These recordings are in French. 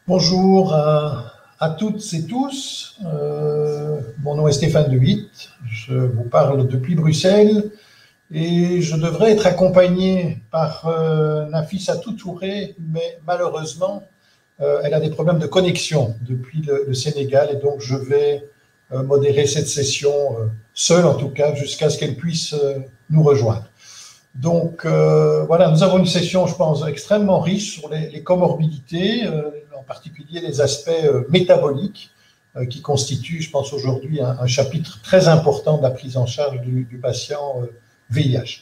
Bonjour à toutes et tous. Mon nom est Stéphane De Witt. Je vous parle depuis Bruxelles et je devrais être accompagné par Nafissatou Touré, mais malheureusement, elle a des problèmes de connexion depuis le Sénégal et donc je vais modérer cette session seule, en tout cas, jusqu'à ce qu'elle puisse nous rejoindre. Donc voilà, nous avons une session, je pense, extrêmement riche sur les comorbidités, en particulier les aspects métaboliques, qui constituent, je pense, aujourd'hui un chapitre très important de la prise en charge du patient VIH.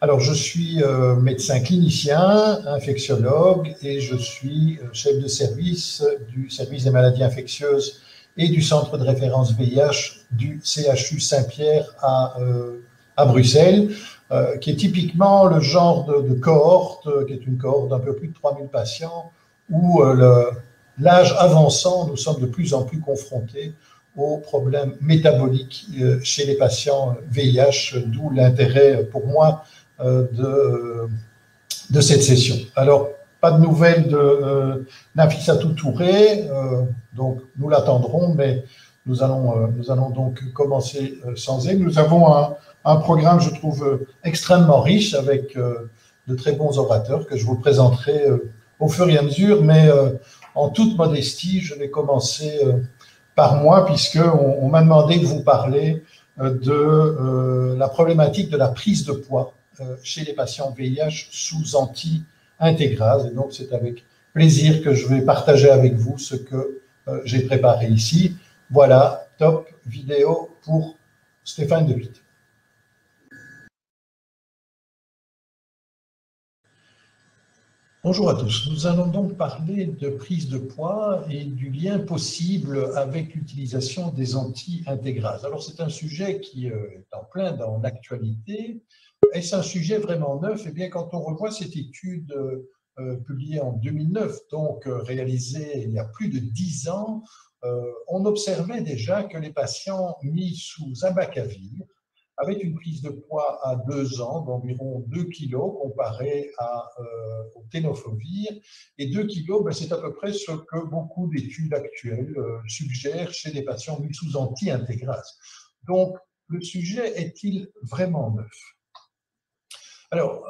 Alors, je suis médecin clinicien, infectiologue, et je suis chef de service du service des maladies infectieuses et du centre de référence VIH du CHU Saint-Pierre à Bruxelles. Qui est typiquement le genre de cohorte, qui est une cohorte d'un peu plus de 3000 patients, où l'âge avançant, nous sommes de plus en plus confrontés aux problèmes métaboliques chez les patients VIH, d'où l'intérêt pour moi de cette session. Alors, pas de nouvelles de Nafissatou Touré, donc nous l'attendrons, mais nous allons donc commencer sans elle. Nous avons un programme, je trouve, extrêmement riche avec de très bons orateurs que je vous présenterai au fur et à mesure, mais en toute modestie, je vais commencer par moi, puisqu'on m'a demandé de vous parler de la problématique de la prise de poids chez les patients VIH sous anti-intégrase. Et donc, c'est avec plaisir que je vais partager avec vous ce que j'ai préparé ici. Voilà, top vidéo pour Stéphane De Witt. Bonjour à tous. Nous allons donc parler de prise de poids et du lien possible avec l'utilisation des anti-intégrases. Alors, c'est un sujet qui est en plein dans l'actualité. Est-ce un sujet vraiment neuf? Eh bien, quand on revoit cette étude publiée en 2009, donc réalisée il y a plus de 10 ans, on observait déjà que les patients mis sous abacavir avaient une prise de poids à 2 ans d'environ 2 kg comparé au tenofovir. Et 2 kg, ben, c'est à peu près ce que beaucoup d'études actuelles suggèrent chez les patients mis sous anti-intégrase. Donc, le sujet est-il vraiment neuf? Alors,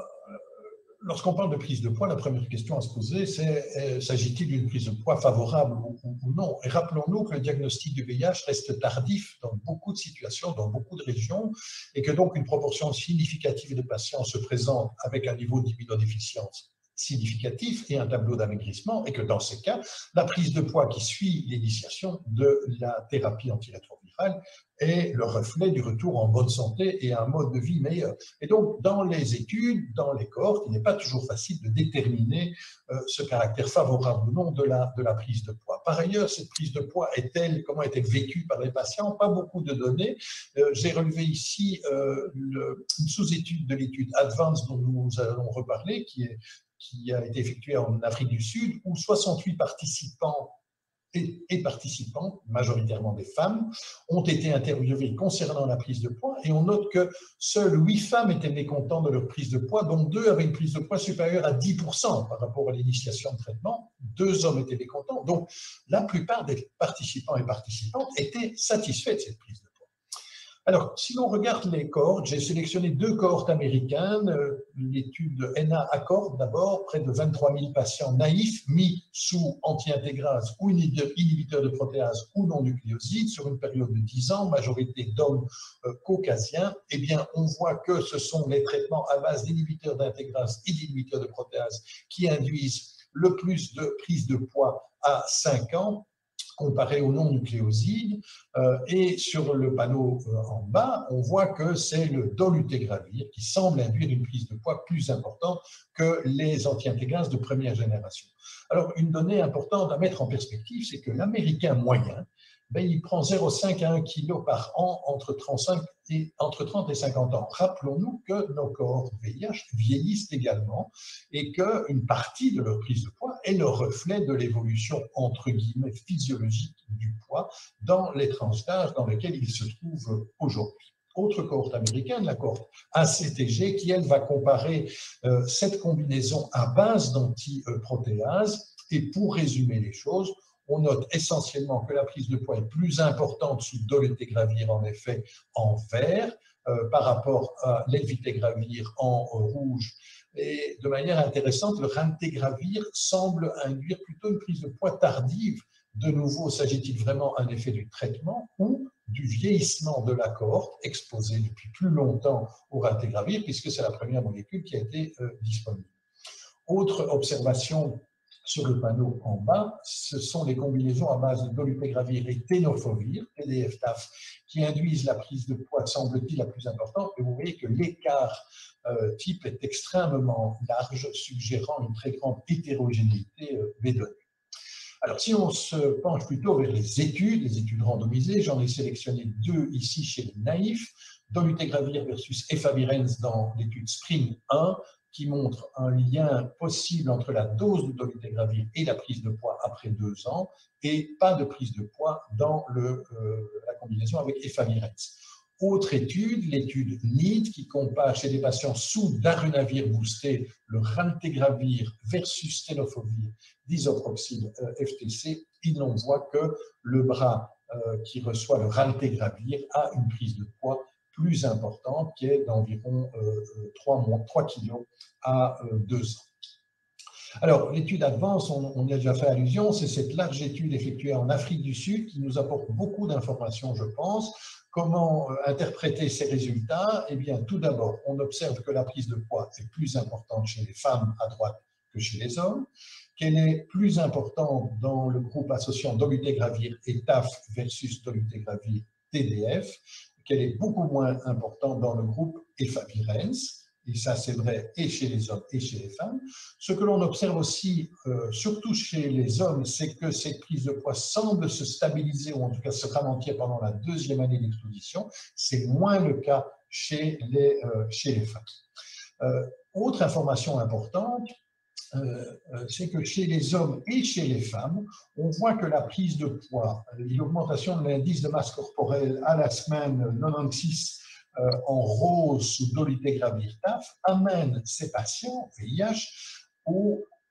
lorsqu'on parle de prise de poids, la première question à se poser, c'est s'agit-il d'une prise de poids favorable ou non? Et rappelons-nous que le diagnostic du VIH reste tardif dans beaucoup de situations, dans beaucoup de régions, et que donc une proportion significative de patients se présente avec un niveau d'immunodéficience significatif et un tableau d'amaigrissement, et que dans ces cas, la prise de poids qui suit l'initiation de la thérapie antirétrovirale est le reflet du retour en bonne santé et à un mode de vie meilleur. Et donc, dans les études, dans les cohortes, il n'est pas toujours facile de déterminer ce caractère favorable ou non de la prise de poids. Par ailleurs, cette prise de poids comment est-elle vécue par les patients? Pas beaucoup de données. J'ai relevé ici une sous-étude de l'étude Advance dont nous allons reparler, qui a été effectuée en Afrique du Sud, où 68 participants et participants, majoritairement des femmes, ont été interviewés concernant la prise de poids, et on note que seules 8 femmes étaient mécontentes de leur prise de poids, dont 2 avaient une prise de poids supérieure à 10% par rapport à l'initiation de traitement. 2 hommes étaient mécontents. Donc, la plupart des participants et participantes étaient satisfaits de cette prise de poids. Alors, si l'on regarde les cohortes, j'ai sélectionné 2 cohortes américaines. L'étude ENA Accord, d'abord, près de 23 000 patients naïfs mis sous anti-intégrase ou inhibiteur de protéase ou non nucléoside sur une période de 10 ans, majorité d'hommes caucasiens. Eh bien, on voit que ce sont les traitements à base d'inhibiteurs d'intégrase et d'inhibiteurs de protéase qui induisent le plus de prise de poids à 5 ans, comparé aux non-nucléosides, et sur le panneau en bas, on voit que c'est le dolutegravir qui semble induire une prise de poids plus importante que les anti-intégrases de première génération. Alors, une donnée importante à mettre en perspective, c'est que l'Américain moyen, ben, il prend 0,5 à 1 kg par an entre 30 et 50 ans. Rappelons-nous que nos cohortes VIH vieillissent également et qu'une partie de leur prise de poids est le reflet de l'évolution, entre guillemets, physiologique du poids dans les tranches d'âge dans lesquelles ils se trouvent aujourd'hui. Autre cohorte américaine, la cohorte ACTG, qui, elle, va comparer cette combinaison à base d'antiprotéase Et pour résumer les choses, on note essentiellement que la prise de poids est plus importante sous dolutegravir, en effet, en vert, par rapport à l'elvitegravir en rouge. Et de manière intéressante, le raltegravir semble induire plutôt une prise de poids tardive. De nouveau, s'agit-il vraiment d'un effet du traitement ou du vieillissement de la cohorte exposée depuis plus longtemps au raltegravir, puisque c'est la première molécule qui a été disponible. Autre observation sur le panneau en bas, ce sont les combinaisons à base de dolutegravir et tenofovir, TDF-TAF, qui induisent la prise de poids, semble-t-il, la plus importante. Et vous voyez que l'écart type est extrêmement large, suggérant une très grande hétérogénéité des données. Alors, si on se penche plutôt vers les études randomisées, j'en ai sélectionné 2 ici chez les naïfs, dolutegravir versus efavirenz dans l'étude SPRING 1, qui montre un lien possible entre la dose de dolutegravir et la prise de poids après 2 ans, et pas de prise de poids dans la combinaison avec efavirenz. Autre étude, l'étude NEAT, qui compare chez des patients sous darunavir boosté le raltegravir versus tenofovir disoproxil FTC, et l'on voit que le bras qui reçoit le raltegravir a une prise de poids plus importante, qui est d'environ 3 kg à 2 ans. Alors, l'étude Advance, on y a déjà fait allusion, c'est cette large étude effectuée en Afrique du Sud qui nous apporte beaucoup d'informations, je pense. Comment interpréter ces résultats? Eh bien, tout d'abord, on observe que la prise de poids est plus importante chez les femmes à droite que chez les hommes, qu'elle est plus importante dans le groupe associant dolutegravir et TAF versus dolutegravir TDF, qu'elle est beaucoup moins importante dans le groupe efavirenz, et ça c'est vrai et chez les hommes et chez les femmes. Ce que l'on observe aussi, surtout chez les hommes, c'est que cette prise de poids semble se stabiliser, ou en tout cas se ralentir pendant la 2e année d'exposition. C'est moins le cas chez les femmes. Autre information importante, c'est que chez les hommes et chez les femmes, on voit que la prise de poids, l'augmentation de l'indice de masse corporelle à la semaine 96 en rose sous dolutegravir TAF, amène ces patients VIH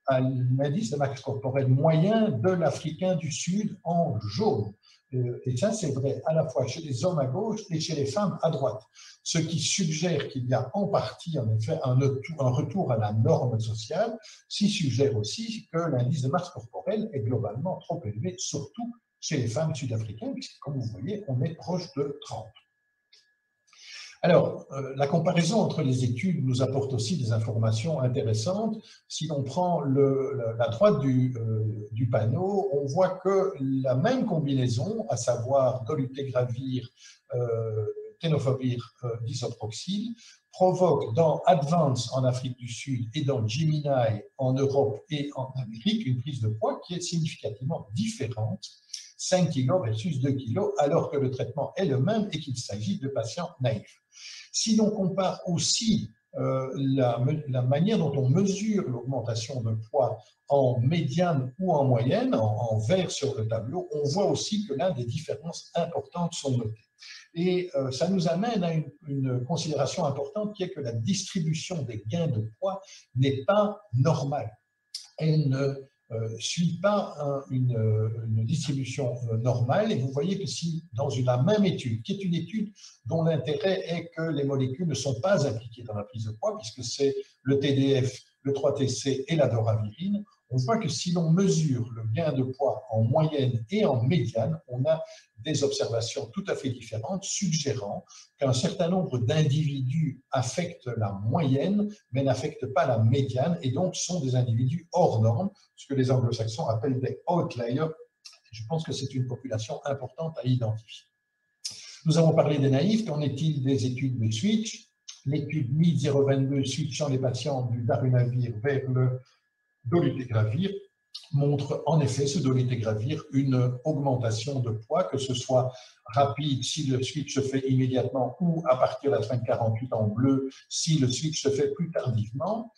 à l'indice de masse corporelle moyen de l'Africain du Sud en jaune. Et ça, c'est vrai à la fois chez les hommes à gauche et chez les femmes à droite. Ce qui suggère qu'il y a en partie, en effet, un retour à la norme sociale, ce qui suggère aussi que l'indice de masse corporelle est globalement trop élevé, surtout chez les femmes sud-africaines, puisque, comme vous voyez, on est proche de 30. Alors, la comparaison entre les études nous apporte aussi des informations intéressantes. Si l'on prend la droite du panneau, on voit que la même combinaison, à savoir dolutegravir, tenofovir disoproxil, provoque dans Advance en Afrique du Sud et dans Gemini en Europe et en Amérique une prise de poids qui est significativement différente, 5 kg versus 2 kg, alors que le traitement est le même et qu'il s'agit de patients naïfs. Si l'on compare aussi la manière dont on mesure l'augmentation de poids en médiane ou en moyenne, en vert sur le tableau, on voit aussi que là, des différences importantes sont notées. Et ça nous amène à une considération importante qui est que la distribution des gains de poids n'est pas normale. Elle ne suit pas une distribution normale. Et vous voyez que si, dans la même étude, qui est une étude dont l'intérêt est que les molécules ne sont pas impliquées dans la prise de poids, puisque c'est le TDF, le 3-TC et la doravirine, on voit que si l'on mesure le gain de poids en moyenne et en médiane, on a des observations tout à fait différentes, suggérant qu'un certain nombre d'individus affectent la moyenne, mais n'affectent pas la médiane, et donc sont des individus hors normes, ce que les anglo-saxons appellent des outliers. Je pense que c'est une population importante à identifier. Nous avons parlé des naïfs. Qu'en est-il des études de switch? L'étude MID 022 switchant les patients du darunavir vers le dolutegravir montre en effet ce dolutegravir une augmentation de poids, que ce soit rapide si le switch se fait immédiatement ou à partir de la semaine 48 en bleu si le switch se fait plus tardivement.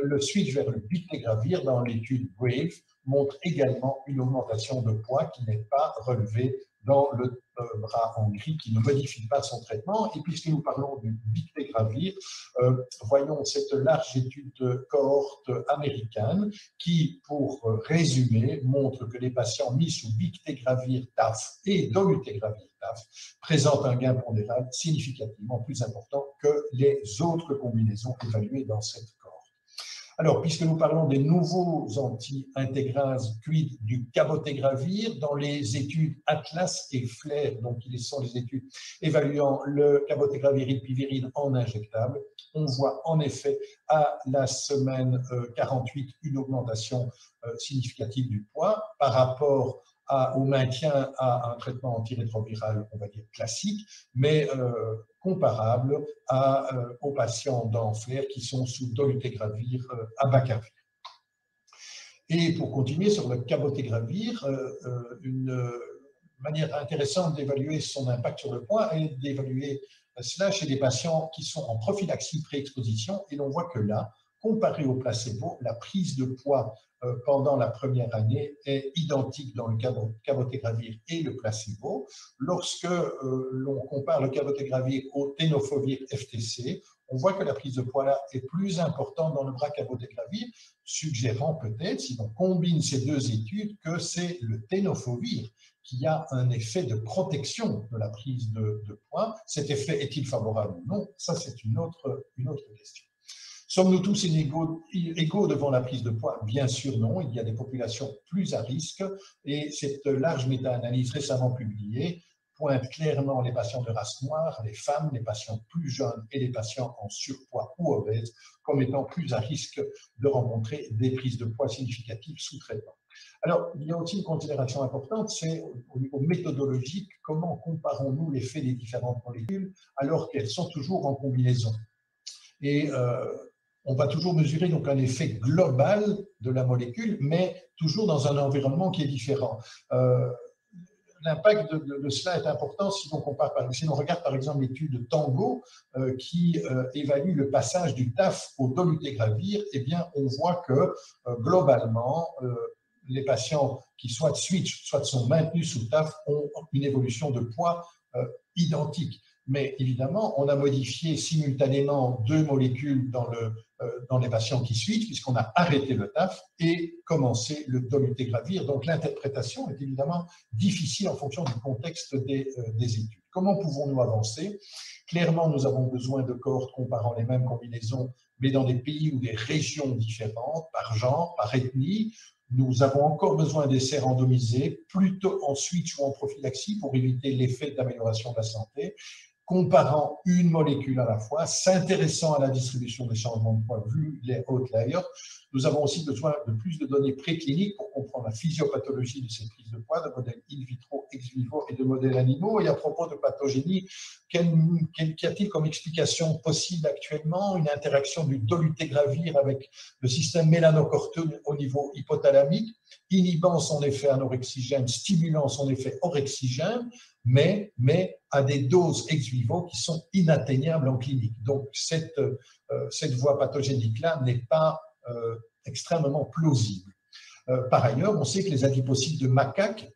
Le switch vers le bictegravir dans l'étude WAVE montre également une augmentation de poids qui n'est pas relevée dans le bras en gris qui ne modifie pas son traitement. Et puisque nous parlons du bictegravir, voyons cette large étude de cohorte américaine qui, pour résumer, montre que les patients mis sous bictegravir TAF et dolutegravir TAF présentent un gain pondéral significativement plus important que les autres combinaisons évaluées dans cette cohorte. Alors, puisque nous parlons des nouveaux anti-intégrases quid du cabotegravir, dans les études Atlas et FLAIR, donc qui sont les études évaluant le cabotegravir rilpivirine en injectable, on voit en effet à la semaine 48 une augmentation significative du poids par rapport au maintien à un traitement antirétroviral, on va dire classique, mais comparable aux patients dans FLAIR qui sont sous dolutegravir abacavir. Et pour continuer sur le cabotegravir, une manière intéressante d'évaluer son impact sur le poids est d'évaluer cela chez des patients qui sont en prophylaxie pré-exposition, et l'on voit que là, comparé au placebo, la prise de poids pendant la première année est identique dans le cabotegravir et le placebo. Lorsque l'on compare le cabotegravir au tenofovir FTC, on voit que la prise de poids là est plus importante dans le bras cabotegravir, suggérant peut-être, si l'on combine ces deux études, que c'est le tenofovir qui a un effet de protection de la prise de poids. Cet effet est-il favorable ou non? Ça, c'est une autre question. Sommes-nous tous égaux devant la prise de poids? Bien sûr non, il y a des populations plus à risque et cette large méta-analyse récemment publiée pointe clairement les patients de race noire, les femmes, les patients plus jeunes et les patients en surpoids ou obèses comme étant plus à risque de rencontrer des prises de poids significatives sous traitement. Alors, il y a aussi une considération importante, c'est au niveau méthodologique, comment comparons-nous l'effet des différentes molécules alors qu'elles sont toujours en combinaison? Et on va toujours mesurer donc un effet global de la molécule, mais toujours dans un environnement qui est différent. L'impact de cela est important si l'on regarde par exemple l'étude Tango qui évalue le passage du TAF au dolutegravir, eh bien on voit que globalement les patients qui soit switch, soit sont maintenus sous TAF ont une évolution de poids identique. Mais évidemment, on a modifié simultanément deux molécules dans les patients qui switchent, puisqu'on a arrêté le TAF et commencé le dolutegravir. Donc l'interprétation est évidemment difficile en fonction du contexte des études. Comment pouvons-nous avancer? Clairement, nous avons besoin de cohortes comparant les mêmes combinaisons, mais dans des pays ou des régions différentes, par genre, par ethnie. Nous avons encore besoin d'essais randomisés, plutôt en switch ou en prophylaxie, pour éviter l'effet d'amélioration de la santé, comparant une molécule à la fois, s'intéressant à la distribution des changements de poids vu les outliers. Nous avons aussi besoin de plus de données précliniques pour comprendre la physiopathologie de ces prises de poids, de modèles in vitro, ex vivo et de modèles animaux. Et à propos de pathogénie, qu'y a-t-il comme explication possible actuellement? Une interaction du dolutegravir avec le système mélanocortine au niveau hypothalamique, inhibant son effet anorexigène, stimulant son effet orexigène, mais à des doses ex vivo qui sont inatteignables en clinique. Donc, cette voie pathogénique-là n'est pas extrêmement plausible. Par ailleurs, on sait que les adipocytes de macaques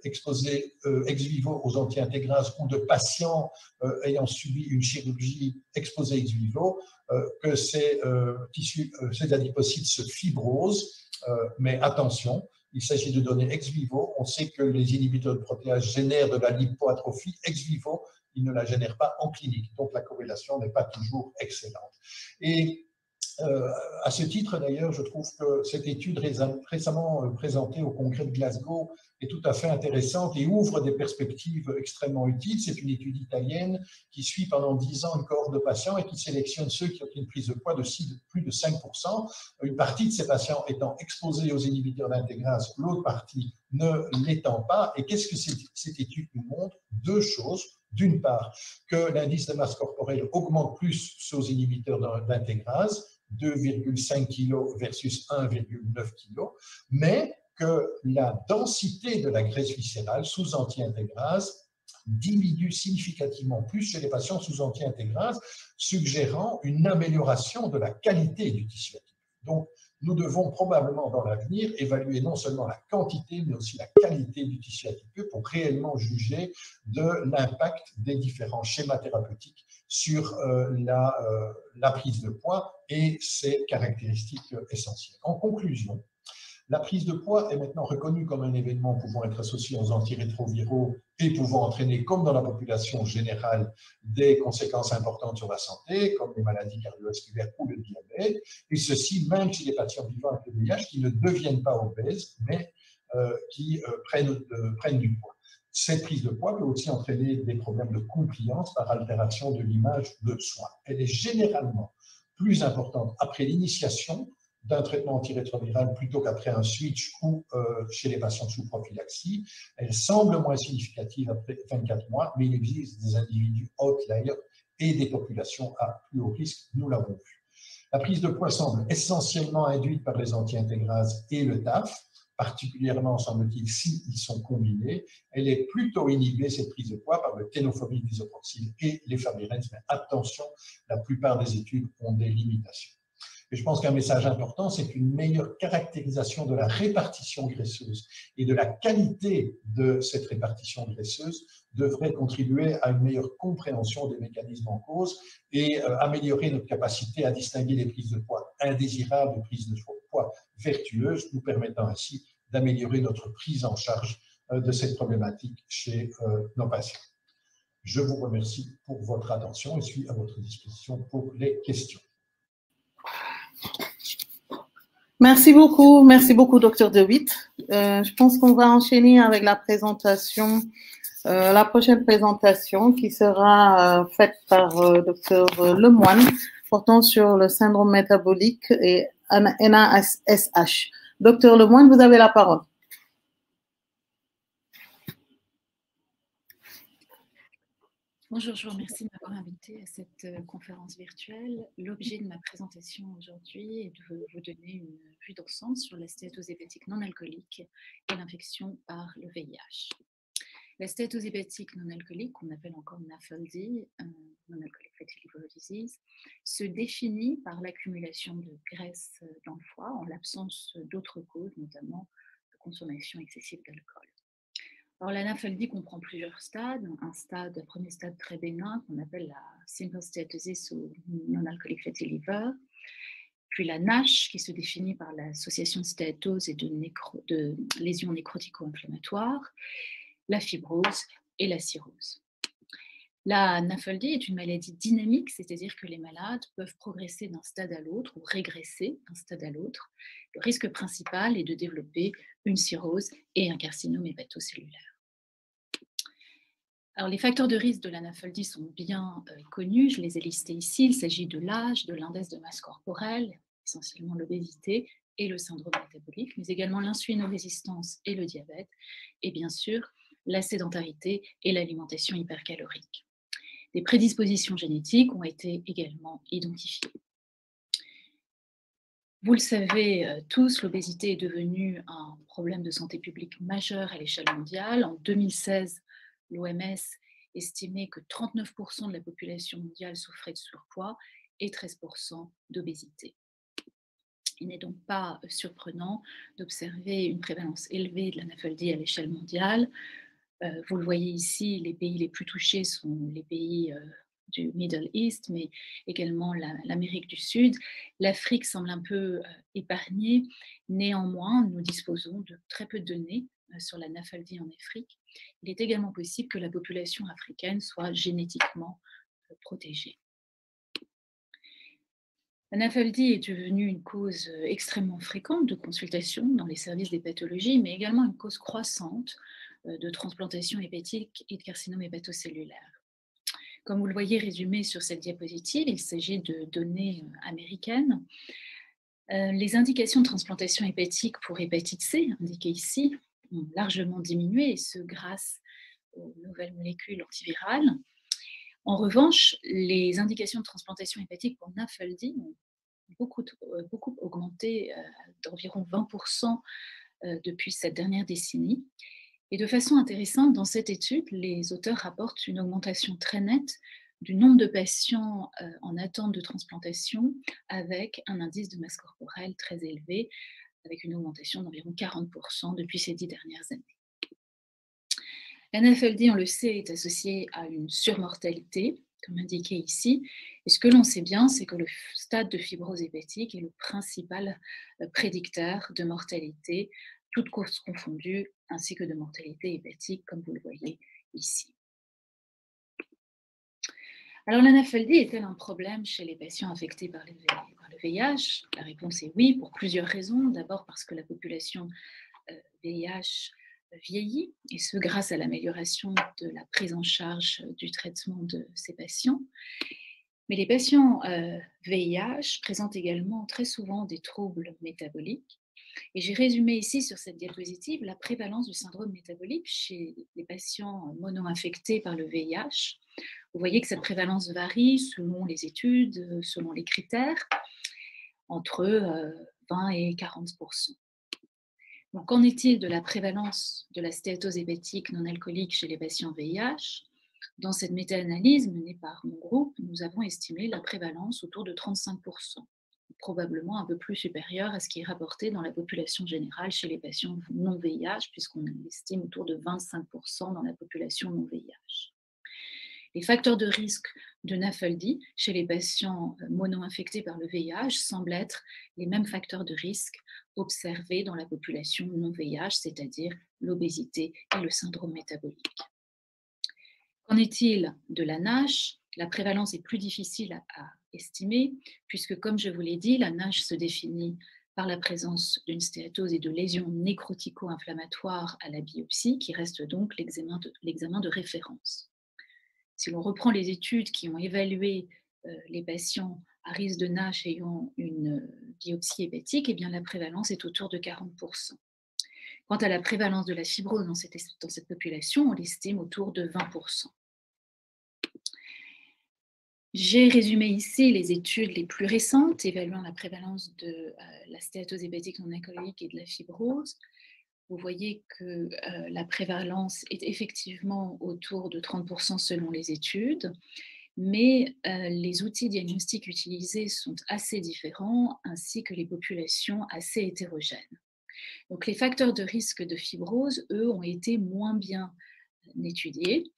exposés ex vivo aux anti-intégrases ou de patients ayant subi une chirurgie exposée ex vivo, que ces adipocytes se fibrosent, mais attention, il s'agit de données ex vivo. On sait que les inhibiteurs de protéase génèrent de la lipoatrophie ex vivo, ils ne la génèrent pas en clinique. Donc la corrélation n'est pas toujours excellente. Et à ce titre, d'ailleurs, je trouve que cette étude récemment présentée au congrès de Glasgow est tout à fait intéressante et ouvre des perspectives extrêmement utiles. C'est une étude italienne qui suit pendant 10 ans une cohorte de patients et qui sélectionne ceux qui ont une prise de poids de plus de 5%, une partie de ces patients étant exposés aux inhibiteurs d'intégrase, l'autre partie ne l'étant pas. Et qu'est-ce que cette étude nous montre? Deux choses. D'une part, que l'indice de masse corporelle augmente plus aux inhibiteurs d'intégrase, 2,5 kg versus 1,9 kg, mais que la densité de la graisse viscérale sous anti-intégrase diminue significativement plus chez les patients sous anti-intégrase, suggérant une amélioration de la qualité du tissu actif. Donc, nous devons probablement dans l'avenir évaluer non seulement la quantité, mais aussi la qualité du tissu adipeux pour réellement juger de l'impact des différents schémas thérapeutiques sur la prise de poids et ses caractéristiques essentielles. En conclusion, la prise de poids est maintenant reconnue comme un événement pouvant être associé aux antirétroviraux et pouvant entraîner, comme dans la population générale, des conséquences importantes sur la santé, comme les maladies cardiovasculaires ou le diabète, et ceci même chez les patients vivant avec le VIH qui ne deviennent pas obèses, mais qui prennent du poids. Cette prise de poids peut aussi entraîner des problèmes de compliance par altération de l'image de soi. Elle est généralement plus importante après l'initiation d'un traitement antirétroviral plutôt qu'après un switch ou chez les patients sous prophylaxie. Elle semble moins significative après 24 mois, mais il existe des individus outliers et des populations à plus haut risque, nous l'avons vu. La prise de poids semble essentiellement induite par les anti-intégrases et le TAF, particulièrement, semble-t-il, s'ils sont combinés. Elle est plutôt inhibée, cette prise de poids, par le ténophobie isoproxyl et les favirenz, mais attention, la plupart des études ont des limitations. Et je pense qu'un message important, c'est qu'une meilleure caractérisation de la répartition graisseuse et de la qualité de cette répartition graisseuse devrait contribuer à une meilleure compréhension des mécanismes en cause et améliorer notre capacité à distinguer les prises de poids indésirables de prises de poids vertueuses, nous permettant ainsi d'améliorer notre prise en charge de cette problématique chez nos patients. Je vous remercie pour votre attention et suis à votre disposition pour les questions. Merci beaucoup, Dr. De Witt. Je pense qu'on va enchaîner avec la présentation, la prochaine présentation qui sera faite par Dr. Lemoine, portant sur le syndrome métabolique et NASH. Dr. Lemoine, vous avez la parole. Bonjour, je vous remercie de m'avoir invité à cette conférence virtuelle. L'objet de ma présentation aujourd'hui est de vous donner une vue d'ensemble sur la stéatose hépatique non alcoolique et l'infection par le VIH. La stéatose hépatique non alcoolique, qu'on appelle encore NAFLD, non-alcoolic fatty liver disease, se définit par l'accumulation de graisse dans le foie en l'absence d'autres causes, notamment de consommation excessive d'alcool. Alors, la NAFLD comprend plusieurs stades. Un premier stade très bénin qu'on appelle la simple steatosis ou non-alcoolic fatty liver. Puis la NASH qui se définit par l'association de stéatose et de lésions nécrotico-inflammatoires, la fibrose et la cirrhose. La NAFLD est une maladie dynamique, c'est-à-dire que les malades peuvent progresser d'un stade à l'autre ou régresser d'un stade à l'autre. Le risque principal est de développer une cirrhose et un carcinome hépatocellulaire. Alors, les facteurs de risque de la NAFLD sont bien connus, je les ai listés ici. Il s'agit de l'âge, de l'index de masse corporelle, essentiellement l'obésité et le syndrome métabolique, mais également l'insulinorésistance et le diabète, et bien sûr la sédentarité et l'alimentation hypercalorique. Des prédispositions génétiques ont été également identifiées. Vous le savez tous, l'obésité est devenue un problème de santé publique majeur à l'échelle mondiale. En 2016, l'OMS estimait que 39% de la population mondiale souffrait de surpoids et 13% d'obésité. Il n'est donc pas surprenant d'observer une prévalence élevée de la NAFLD à l'échelle mondiale. Vous le voyez ici, les pays les plus touchés sont les pays du Middle East, mais également l'Amérique du Sud. L'Afrique semble un peu épargnée. Néanmoins, nous disposons de très peu de données sur la NAFLD en Afrique. Il est également possible que la population africaine soit génétiquement protégée. La NAFLD est devenue une cause extrêmement fréquente de consultation dans les services des pathologies, mais également une cause croissante de transplantation hépatique et de carcinome hépatocellulaire. Comme vous le voyez résumé sur cette diapositive, il s'agit de données américaines. Les indications de transplantation hépatique pour hépatite C, indiquées ici, ont largement diminué, et ce grâce aux nouvelles molécules antivirales. En revanche, les indications de transplantation hépatique pour NAFLD ont beaucoup augmenté, d'environ 20% depuis cette dernière décennie. Et de façon intéressante, dans cette étude, les auteurs rapportent une augmentation très nette du nombre de patients en attente de transplantation avec un indice de masse corporelle très élevé, avec une augmentation d'environ 40% depuis ces 10 dernières années. NAFLD, on le sait, est associé à une surmortalité, comme indiqué ici. Et ce que l'on sait bien, c'est que le stade de fibrose hépatique est le principal prédicteur de mortalité, toutes causes confondues, ainsi que de mortalité hépatique, comme vous le voyez ici. Alors, la NAFLD est-elle un problème chez les patients affectés par le VIH? La réponse est oui, pour plusieurs raisons. D'abord parce que la population VIH vieillit, et ce grâce à l'amélioration de la prise en charge du traitement de ces patients. Mais les patients VIH présentent également très souvent des troubles métaboliques. Et j'ai résumé ici sur cette diapositive la prévalence du syndrome métabolique chez les patients mono-infectés par le VIH. Vous voyez que cette prévalence varie selon les études, selon les critères, entre 20 et 40%. Donc, qu'en est-il de la prévalence de la stéatose hépatique non alcoolique chez les patients VIH? Dans cette méta-analyse menée par mon groupe, nous avons estimé la prévalence autour de 35%, probablement un peu plus supérieure à ce qui est rapporté dans la population générale chez les patients non VIH, puisqu'on estime autour de 25% dans la population non VIH. Les facteurs de risque de NAFLD chez les patients mono-infectés par le VIH semblent être les mêmes facteurs de risque observés dans la population non VIH, c'est-à-dire l'obésité et le syndrome métabolique. Qu'en est-il de la NASH? La prévalence est plus difficile à estimer, puisque, comme je vous l'ai dit, la NASH se définit par la présence d'une stéatose et de lésions nécrotico-inflammatoires à la biopsie, qui reste donc l'examen de référence. Si l'on reprend les études qui ont évalué les patients à risque de NASH ayant une biopsie hépatique, eh bien, la prévalence est autour de 40%. Quant à la prévalence de la fibrose dans cette population, on l'estime autour de 20%. J'ai résumé ici les études les plus récentes évaluant la prévalence de la stéatose hépatique non alcoolique et de la fibrose. Vous voyez que la prévalence est effectivement autour de 30% selon les études, mais les outils diagnostiques utilisés sont assez différents, ainsi que les populations assez hétérogènes. Donc les facteurs de risque de fibrose, eux, ont été moins bien étudiés.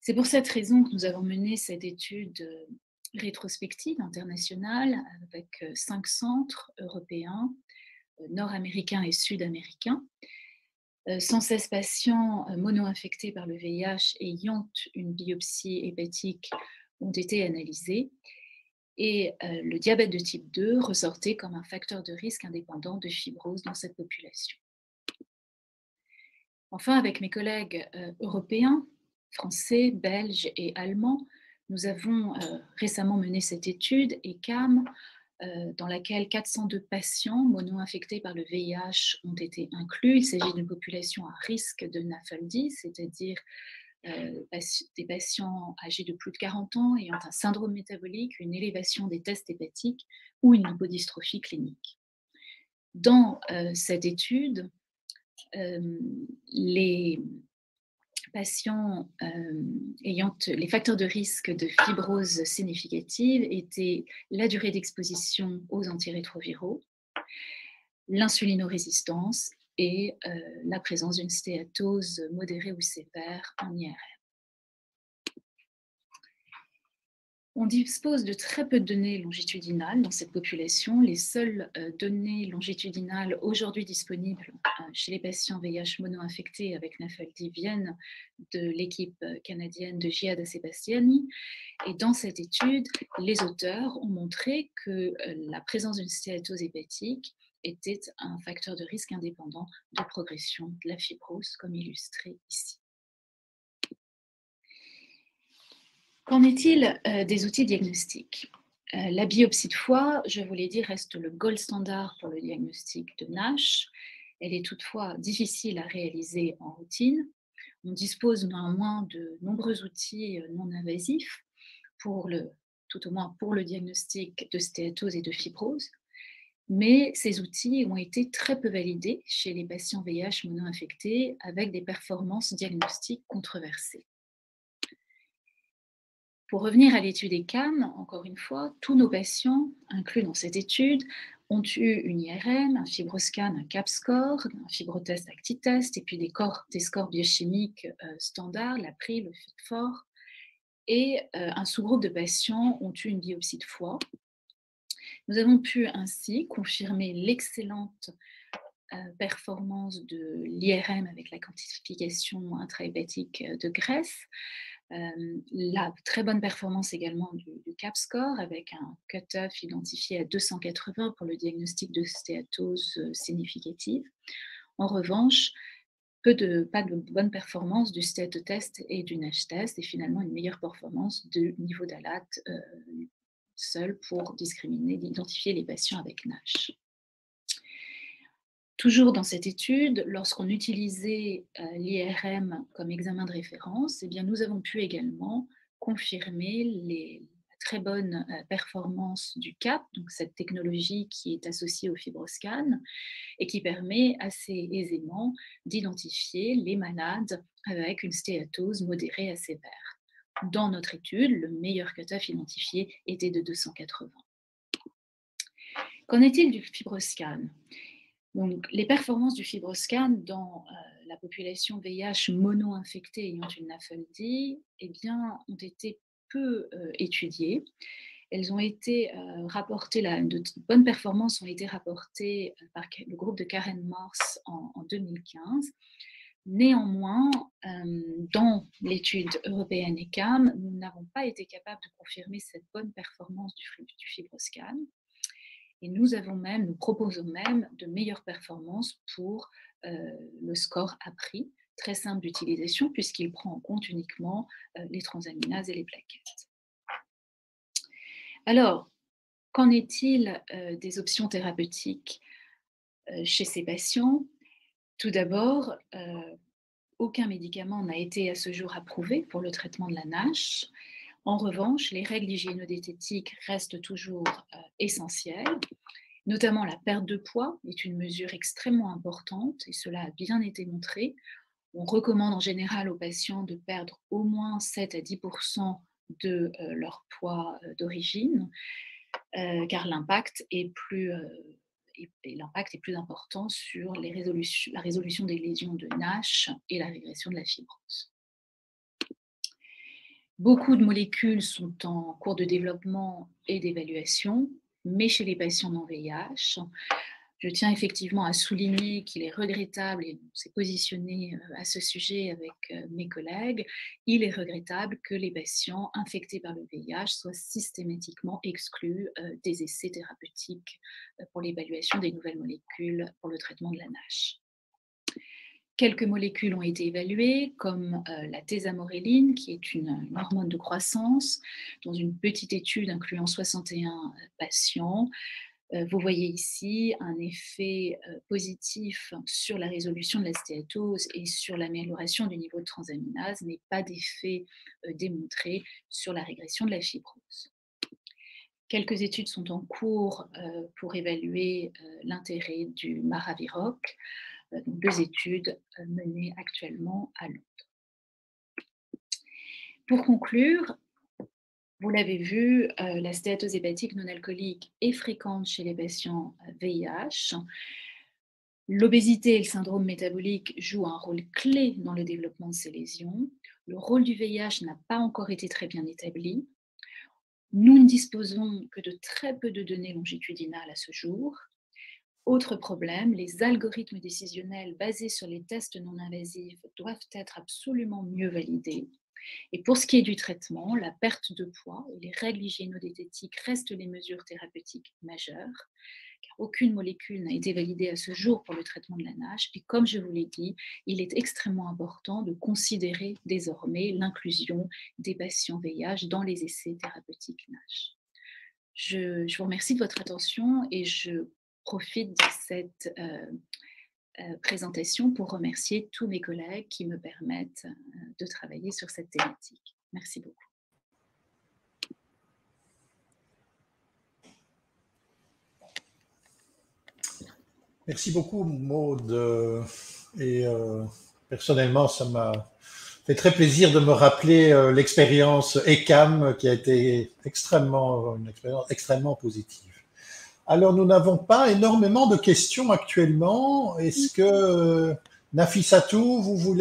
C'est pour cette raison que nous avons mené cette étude rétrospective internationale avec 5 centres européens, nord-américains et sud-américains. 116 patients mono-infectés par le VIH ayant une biopsie hépatique ont été analysés et le diabète de type 2 ressortait comme un facteur de risque indépendant de fibrose dans cette population. Enfin, avec mes collègues européens, français, belges et allemands, nous avons récemment mené cette étude ECAM, dans laquelle 402 patients mono-infectés par le VIH ont été inclus. Il s'agit d'une population à risque de NAFLD, c'est-à-dire des patients âgés de plus de 40 ans ayant un syndrome métabolique, une élévation des tests hépatiques ou une lipodystrophie clinique. Dans cette étude, les patients ayant les facteurs de risque de fibrose significative étaient la durée d'exposition aux antirétroviraux, l'insulinorésistance et la présence d'une stéatose modérée ou sévère en IRM. On dispose de très peu de données longitudinales dans cette population. Les seules données longitudinales aujourd'hui disponibles chez les patients VIH mono-infectés avec NAFLD viennent de l'équipe canadienne de Giada Sebastiani. Et dans cette étude, les auteurs ont montré que la présence d'une stéatose hépatique était un facteur de risque indépendant de progression de la fibrose, comme illustré ici. Qu'en est-il des outils diagnostiques? La biopsie de foie, je vous l'ai dit, reste le gold standard pour le diagnostic de NASH. Elle est toutefois difficile à réaliser en routine. On dispose néanmoins de nombreux outils non invasifs, tout au moins pour le diagnostic de stéatose et de fibrose. Mais ces outils ont été très peu validés chez les patients VIH mono-infectés avec des performances diagnostiques controversées. Pour revenir à l'étude ECAM, encore une fois, tous nos patients inclus dans cette étude ont eu une IRM, un fibroscan, un CAP-score, un fibrotest actitest, et puis des scores biochimiques standards, la PRI, le FIT-4, et un sous-groupe de patients ont eu une biopsie de foie. Nous avons pu ainsi confirmer l'excellente performance de l'IRM avec la quantification intrahépatique de graisse, la très bonne performance également du CAP-score avec un cut-off identifié à 280 pour le diagnostic de stéatose significative. En revanche, pas de bonne performance du stéatotest et du NASH-test et finalement une meilleure performance du niveau d'ALAT seul pour identifier les patients avec NASH. Toujours dans cette étude, lorsqu'on utilisait l'IRM comme examen de référence, eh bien, nous avons pu également confirmer la très bonne performance du CAP, donc cette technologie qui est associée au fibroscan et qui permet assez aisément d'identifier les malades avec une stéatose modérée à sévère. Dans notre étude, le meilleur cut-off identifié était de 280. Qu'en est-il du fibroscan ? Donc, les performances du fibroscan dans la population VIH mono-infectée ayant une NAFLD eh bien, ont été peu étudiées. Elles ont été rapportées, de bonnes performances ont été rapportées par le groupe de Karen Morse en 2015. Néanmoins, dans l'étude européenne ECAM, nous n'avons pas été capables de confirmer cette bonne performance du fibroscan. Et nous proposons même de meilleures performances pour le score APRI, très simple d'utilisation puisqu'il prend en compte uniquement les transaminases et les plaquettes. Alors, qu'en est-il des options thérapeutiques chez ces patients? Tout d'abord, aucun médicament n'a été à ce jour approuvé pour le traitement de la NASH. En revanche, les règles hygiéno-diététiques restent toujours essentielles. Notamment la perte de poids est une mesure extrêmement importante et cela a bien été montré. On recommande en général aux patients de perdre au moins 7 à 10% de leur poids d'origine car l'impact est plus important sur la résolution des lésions de NASH et la régression de la fibrose. Beaucoup de molécules sont en cours de développement et d'évaluation, mais chez les patients non VIH, je tiens effectivement à souligner qu'il est regrettable, et on s'est positionné à ce sujet avec mes collègues, il est regrettable que les patients infectés par le VIH soient systématiquement exclus des essais thérapeutiques pour l'évaluation des nouvelles molécules pour le traitement de la NASH. Quelques molécules ont été évaluées, comme la thésamoréline, qui est une hormone de croissance, dans une petite étude incluant 61 patients. Vous voyez ici un effet positif sur la résolution de la stéatose et sur l'amélioration du niveau de transaminase, mais pas d'effet démontré sur la régression de la fibrose. Quelques études sont en cours pour évaluer l'intérêt du Maraviroc, donc 2 études menées actuellement à Londres. Pour conclure, vous l'avez vu, la stéatose hépatique non alcoolique est fréquente chez les patients VIH. L'obésité et le syndrome métabolique jouent un rôle clé dans le développement de ces lésions. Le rôle du VIH n'a pas encore été très bien établi. Nous ne disposons que de très peu de données longitudinales à ce jour. Autre problème, les algorithmes décisionnels basés sur les tests non invasifs doivent être absolument mieux validés. Et pour ce qui est du traitement, la perte de poids et les règles hygiéno-diététiques restent les mesures thérapeutiques majeures, car aucune molécule n'a été validée à ce jour pour le traitement de la NASH. Et comme je vous l'ai dit, il est extrêmement important de considérer désormais l'inclusion des patients VIH dans les essais thérapeutiques NASH. Je vous remercie de votre attention et je profite de cette présentation pour remercier tous mes collègues qui me permettent de travailler sur cette thématique. Merci beaucoup. Merci beaucoup, Maude. Et personnellement, ça m'a fait très plaisir de me rappeler l'expérience ECAM qui a été une expérience extrêmement positive. Alors, nous n'avons pas énormément de questions actuellement. Est-ce que, Nafissatou, vous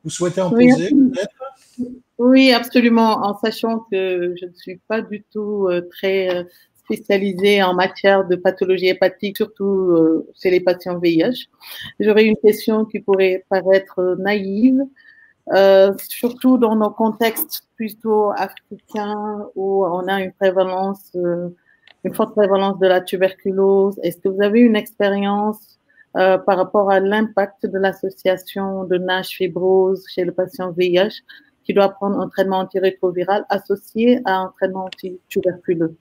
souhaitez en Oui, poser peut-être? oui, absolument, en sachant que je ne suis pas du tout très spécialisée en matière de pathologie hépatique, surtout chez les patients VIH. J'aurais une question qui pourrait paraître naïve, surtout dans nos contextes plutôt africains où on a une forte prévalence de la tuberculose. Est-ce que vous avez une expérience par rapport à l'impact de l'association de NASH fibrose chez le patient VIH qui doit prendre un traitement antirétroviral associé à un traitement antituberculeux?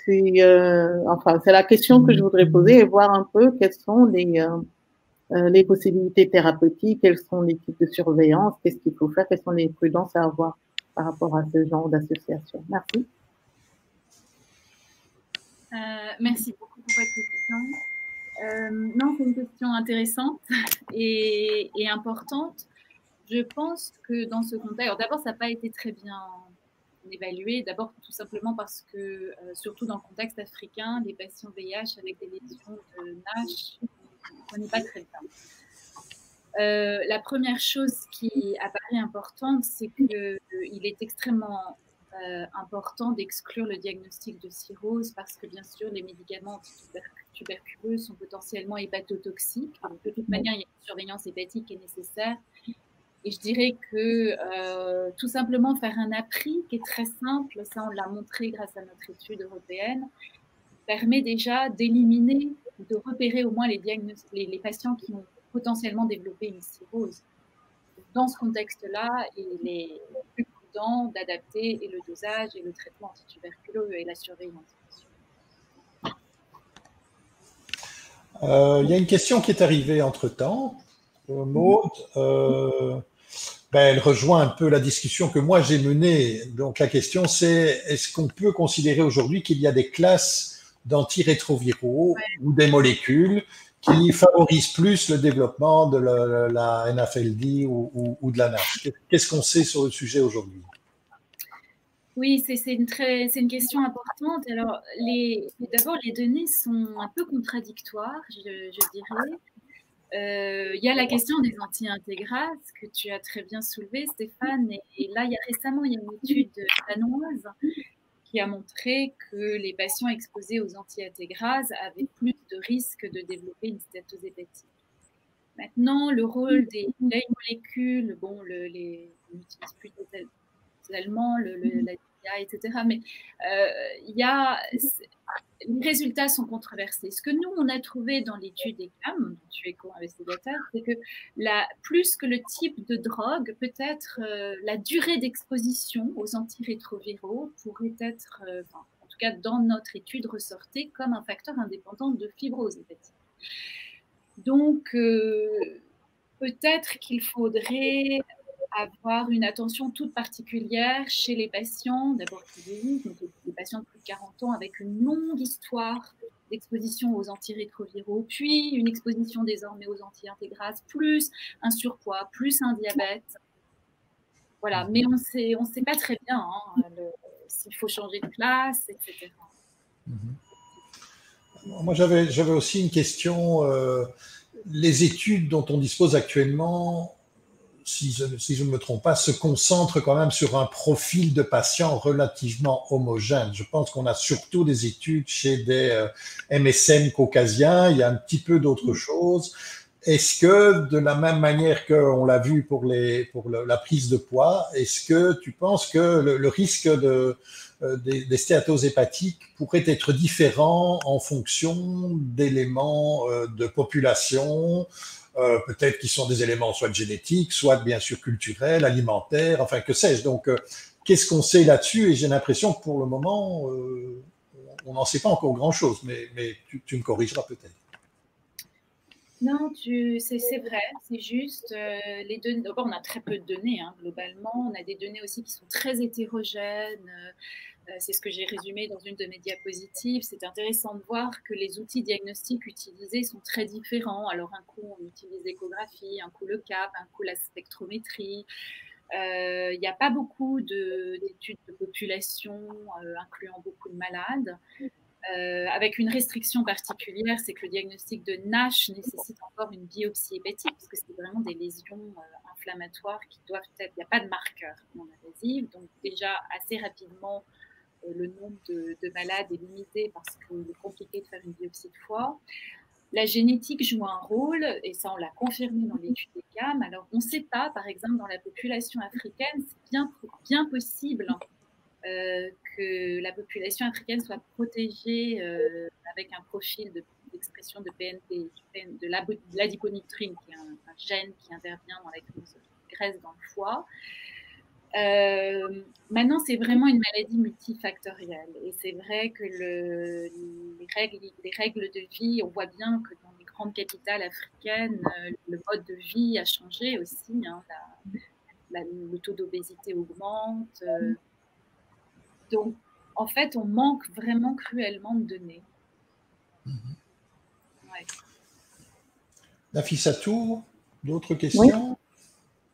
C'est la question que je voudrais poser et voir un peu quelles sont les possibilités thérapeutiques, quels sont les types de surveillance, qu'est-ce qu'il faut faire, quelles sont les prudences à avoir par rapport à ce genre d'association. Merci. Merci beaucoup pour votre question. Non, c'est une question intéressante et importante. Je pense que dans ce contexte, alors d'abord, ça n'a pas été très bien évalué. D'abord, tout simplement parce que, surtout dans le contexte africain, les patients VIH avec des lésions de NASH, on ne connaît pas très bien. La première chose qui apparaît importante, c'est qu'il est extrêmement important d'exclure le diagnostic de cirrhose parce que, bien sûr, les médicaments antituberculeux sont potentiellement hépatotoxiques. Donc, de toute manière, il y a une surveillance hépatique qui est nécessaire. Et je dirais que tout simplement faire un APRI qui est très simple, ça on l'a montré grâce à notre étude européenne, permet déjà d'éliminer, de repérer au moins les patients qui ont potentiellement développé une cirrhose. Dans ce contexte-là, il est plus prudent d'adapter et le dosage et le traitement antituberculeux et la surveillance. Il y a une question qui est arrivée entre-temps. Maud, elle rejoint un peu la discussion que moi j'ai menée. Donc la question c'est, est-ce qu'on peut considérer aujourd'hui qu'il y a des classes d'antirétroviraux ou des molécules qui favorisent plus le développement de la NAFLD ou de la NASH? Qu'est-ce qu'on sait sur le sujet aujourd'hui? Oui, c'est une question importante. Alors, d'abord, les données sont un peu contradictoires, je dirais. Il y a la question des anti-intégrases que tu as très bien soulevée, Stéphane. Et là, récemment, il y a une étude danoise qui a montré que les patients exposés aux anti-intégrases avaient plus de risques de développer une stéatose hépatique. Maintenant, le rôle des vieilles molécules, bon, on n'utilise plus totalement la DIA, etc. Mais les résultats sont controversés. Ce que nous, on a trouvé dans l'étude ECAM, dont tu es co-investigateur, c'est que plus que le type de drogue, peut-être la durée d'exposition aux antirétroviraux pourrait être, en tout cas dans notre étude, ressortait comme un facteur indépendant de fibrose hépatique. Donc, peut-être qu'il faudrait avoir une attention toute particulière chez les patients, d'abord qui vieillissent, donc les patients de plus de 40 ans avec une longue histoire d'exposition aux antirétroviraux, puis une exposition désormais aux anti-intégrases, plus un surpoids, plus un diabète. Voilà, mais on sait pas très bien s'il faut changer de classe, etc. Moi, j'avais aussi une question. Les études dont on dispose actuellement, si je ne me trompe pas, se concentrent quand même sur un profil de patient relativement homogène. Je pense qu'on a surtout des études chez des MSM caucasiens, il y a un petit peu d'autres choses. Est-ce que, de la même manière qu'on l'a vu pour la prise de poids, est-ce que tu penses que le risque des stéatoses hépatiques pourrait être différent en fonction d'éléments de population, peut-être qui sont des éléments soit génétiques, soit bien sûr culturels, alimentaires, enfin que sais-je. Donc, qu'est-ce qu'on sait là-dessus? Et j'ai l'impression que pour le moment, on n'en sait pas encore grand-chose, mais tu me corrigeras peut-être. Non, c'est vrai, c'est juste. Les données, d'abord, on a très peu de données, globalement. On a des données aussi qui sont très hétérogènes. C'est ce que j'ai résumé dans une de mes diapositives. C'est intéressant de voir que les outils diagnostiques utilisés sont très différents. Alors, un coup, on utilise l'échographie, un coup le CAP, un coup la spectrométrie. Il n'y a pas beaucoup d'études de population incluant beaucoup de malades. Avec une restriction particulière, c'est que le diagnostic de NASH nécessite encore une biopsie hépatique, parce que c'est vraiment des lésions inflammatoires qui doivent être... Il n'y a pas de marqueur non invasif, donc déjà assez rapidement, le nombre de malades est limité parce qu'il est compliqué de faire une biopsie de foie. La génétique joue un rôle, et ça on l'a confirmé dans l'étude des CAM. Alors on ne sait pas, par exemple, dans la population africaine, c'est bien possible que la population africaine soit protégée avec un profil d'expression de PNP, de l'adiponitrine, qui est un gène qui intervient dans la graisse dans le foie. Maintenant, c'est vraiment une maladie multifactorielle. Et c'est vrai que les règles de vie, on voit bien que dans les grandes capitales africaines, le mode de vie a changé aussi. Hein, le taux d'obésité augmente. Donc, en fait, on manque vraiment cruellement de données. Ouais. Nafissatou, d'autres questions?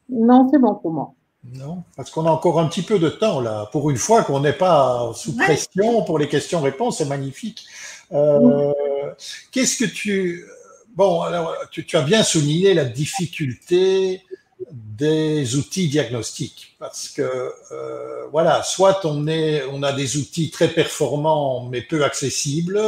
Oui. Non, c'est bon pour moi. Non, parce qu'on a encore un petit peu de temps là. Pour une fois qu'on n'est pas sous pression pour les questions-réponses, c'est magnifique. Qu'est-ce que tu... Bon, alors, tu as bien souligné la difficulté des outils diagnostiques, parce que voilà, soit on a des outils très performants mais peu accessibles,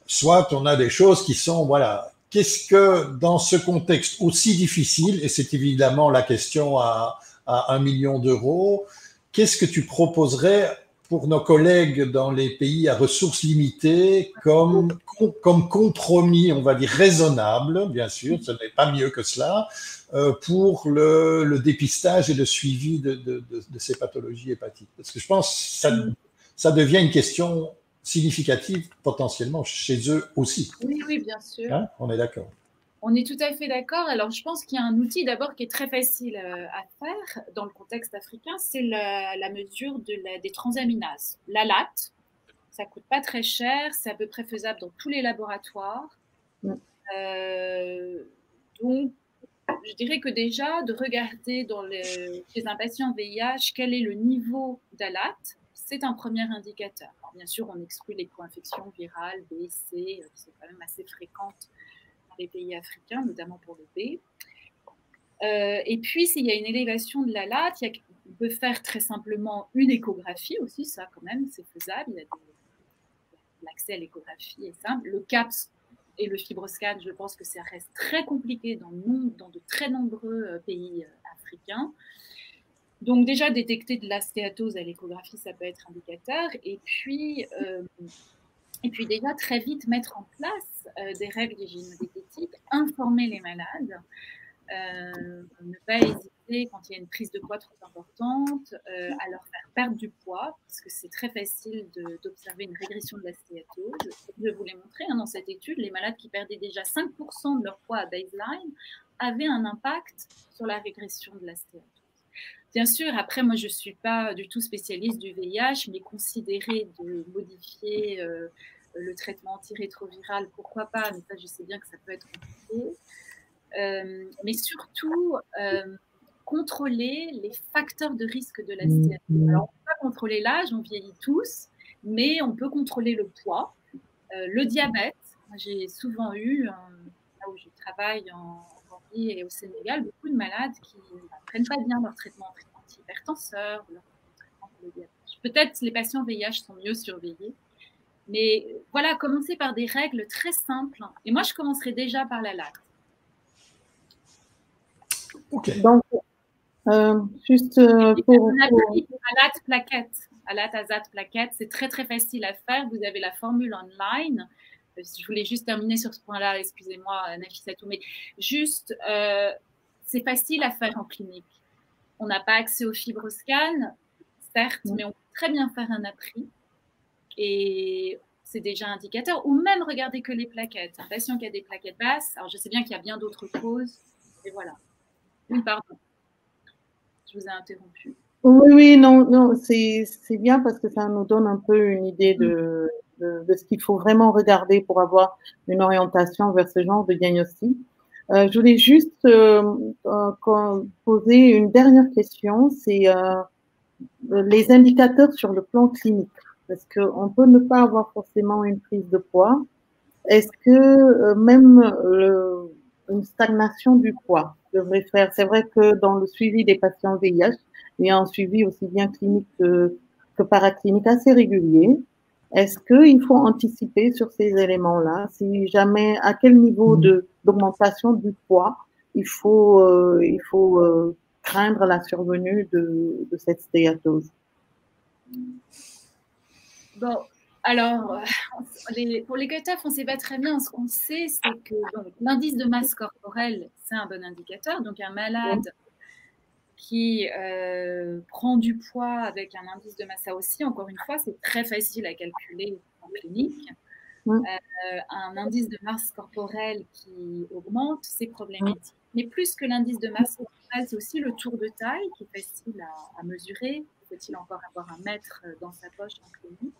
soit on a des choses qui sont voilà. Qu'est-ce que dans ce contexte aussi difficile, et c'est évidemment la question à 1 million d'euros, qu'est-ce que tu proposerais pour nos collègues dans les pays à ressources limitées comme compromis, on va dire raisonnable, bien sûr, ce n'est pas mieux que cela, pour le dépistage et le suivi de ces pathologies hépatiques? Parce que je pense que ça devient une question significative potentiellement chez eux aussi. Oui, oui, bien sûr. Hein, on est d'accord. On est tout à fait d'accord. Alors, je pense qu'il y a un outil d'abord qui est très facile à faire dans le contexte africain, c'est la mesure des transaminases. La LAT, ça ne coûte pas très cher, c'est à peu près faisable dans tous les laboratoires. Donc, je dirais que déjà, de regarder chez un patient VIH quel est le niveau d'ALAT, c'est un premier indicateur. Alors, bien sûr, on exclut les co-infections virales B, C, qui sont quand même assez fréquentes dans les pays africains, notamment pour le B. Et puis, s'il y a une élévation de l'ALAT, on peut faire très simplement une échographie aussi, ça quand même, c'est faisable. L'accès à l'échographie est simple. Le CAPS et le FibroScan, je pense que ça reste très compliqué dans de très nombreux pays africains. Donc déjà, détecter de la stéatose à l'échographie, ça peut être indicateur. Et puis déjà, très vite, mettre en place des règles d'hygiène-diététique, informer les malades, ne pas hésiter quand il y a une prise de poids trop importante à leur faire perdre du poids, parce que c'est très facile d'observer une régression de la stéatose. Je vous l'ai montré dans cette étude, les malades qui perdaient déjà 5% de leur poids à baseline avaient un impact sur la régression de la stéatose. Bien sûr, après, moi, je ne suis pas du tout spécialiste du VIH, mais considérer de modifier le traitement antirétroviral, pourquoi pas, mais ça, je sais bien que ça peut être compliqué. Mais surtout, contrôler les facteurs de risque de la stéatose. Alors, on ne peut pas contrôler l'âge, on vieillit tous, mais on peut contrôler le poids, le diabète. J'ai souvent eu, là où je travaille en Gambie et au Sénégal, beaucoup de malades qui ne prennent pas bien leur traitement anti-hypertenseur, leur traitement pour le diabète. Peut-être les patients VIH sont mieux surveillés. Mais voilà, commencer par des règles très simples. Et moi, je commencerai déjà par la LAT. Ok. Donc, juste pour... ALAT plaquette, ALAT azat plaquette, c'est très très facile à faire. Vous avez la formule online. Je voulais juste terminer sur ce point-là, excusez-moi, Nafissatou, mais juste, c'est facile à faire en clinique. On n'a pas accès au FibroScan, certes, mais on peut très bien faire un APRI. Et c'est déjà indicateur. Ou même regarder que les plaquettes. Un patient qui a des plaquettes basses, alors je sais bien qu'il y a bien d'autres causes, et voilà. Oui, pardon. Je vous ai interrompu. Oui, oui, non, non, c'est bien parce que ça nous donne un peu une idée de ce qu'il faut vraiment regarder pour avoir une orientation vers ce genre de diagnostic. Je voulais juste poser une dernière question, c'est les indicateurs sur le plan clinique. Parce qu'on peut ne pas avoir forcément une prise de poids. Est-ce que même une stagnation du poids devrait faire? C'est vrai que dans le suivi des patients VIH, il y a un suivi aussi bien clinique que paraclinique assez régulier. Est-ce qu'il faut anticiper sur ces éléments-là? Si jamais, à quel niveau d'augmentation du poids il faut craindre la survenue de cette stéatose? Bon, alors, pour les GUTAF, on ne sait pas très bien. Ce qu'on sait, c'est que l'indice de masse corporelle, c'est un bon indicateur. Donc, un malade qui prend du poids avec un indice de masse, ça aussi, encore une fois, c'est très facile à calculer en clinique. Un indice de masse corporelle qui augmente, c'est problématique. Mais plus que l'indice de masse corporelle, c'est aussi le tour de taille qui est facile à mesurer. Faut-il encore avoir un mètre dans sa poche en clinique?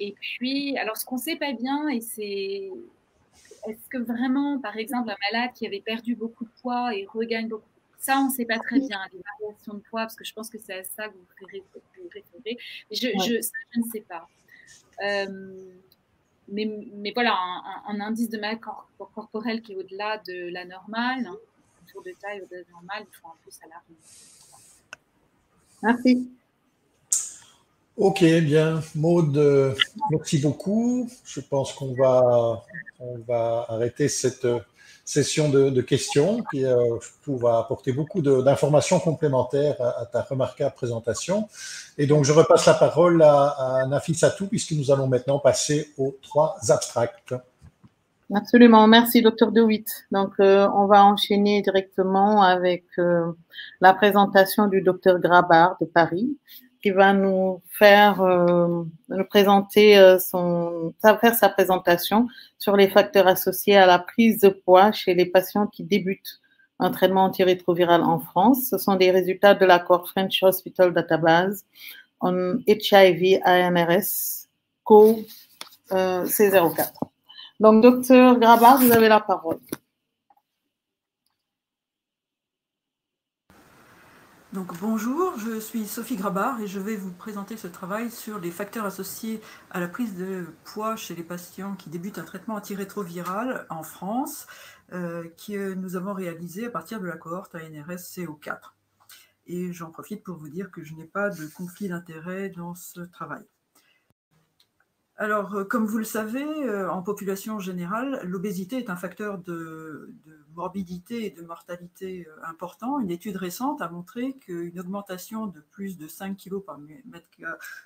Et puis, alors ce qu'on ne sait pas bien, et c'est est-ce que vraiment, par exemple, un malade qui avait perdu beaucoup de poids et regagne beaucoup, ça, on ne sait pas très bien, les variations de poids, parce que je pense que c'est à ça que vous référez. Je ne sais pas. Mais voilà, un indice de masse corporelle qui est au-delà de la normale, un tour de taille au-delà de la normale, il faut un peu s'alarmer. Merci. Ok, bien. Maude, merci beaucoup. Je pense qu'on va arrêter cette session de questions qui va apporter beaucoup d'informations complémentaires à ta remarquable présentation. Et donc, je repasse la parole à Nafissatou puisque nous allons maintenant passer aux 3 abstracts. Absolument, merci Dr. DeWitt. Donc, on va enchaîner directement avec la présentation du Dr. Grabart de Paris, qui va nous faire nous présenter faire sa présentation sur les facteurs associés à la prise de poids chez les patients qui débutent un traitement antirétroviral en France. Ce sont des résultats de l'accord French Hospital Database on HIV ANRS Co C04. Donc, docteur Grabart, vous avez la parole. Donc bonjour, je suis Sophie Grabart et je vais vous présenter ce travail sur les facteurs associés à la prise de poids chez les patients qui débutent un traitement antirétroviral en France, que nous avons réalisé à partir de la cohorte ANRS CO4. Et j'en profite pour vous dire que je n'ai pas de conflit d'intérêt dans ce travail. Alors, comme vous le savez, en population générale, l'obésité est un facteur de morbidité et de mortalité important. Une étude récente a montré qu'une augmentation de plus de 5 kg par mètre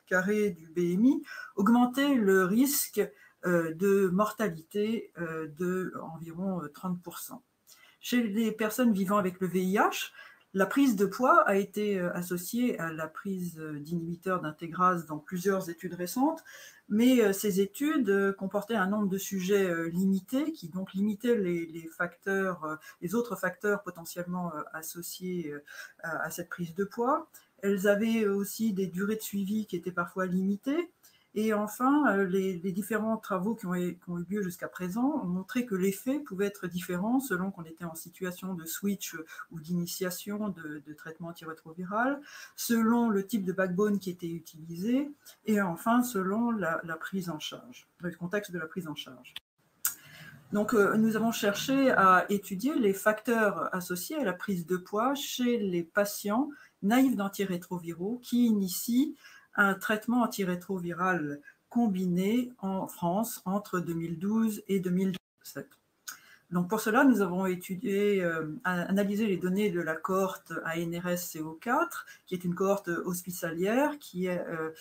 carré du BMI augmentait le risque de mortalité de environ 30%. Chez les personnes vivant avec le VIH, la prise de poids a été associée à la prise d'inhibiteurs d'intégrase dans plusieurs études récentes, mais ces études comportaient un nombre de sujets limité, qui donc limitaient les autres facteurs potentiellement associés à cette prise de poids. Elles avaient aussi des durées de suivi qui étaient parfois limitées. Et enfin, les différents travaux qui ont eu lieu jusqu'à présent ont montré que l'effet pouvait être différent selon qu'on était en situation de switch ou d'initiation de traitement antirétroviral, selon le type de backbone qui était utilisé, et enfin selon la prise en charge, le contexte de la prise en charge. Donc, nous avons cherché à étudier les facteurs associés à la prise de poids chez les patients naïfs d'antirétroviraux qui initient un traitement antirétroviral combiné en France entre 2012 et 2017. Donc pour cela, nous avons analysé les données de la cohorte ANRS CO4, qui est une cohorte hospitalière qui a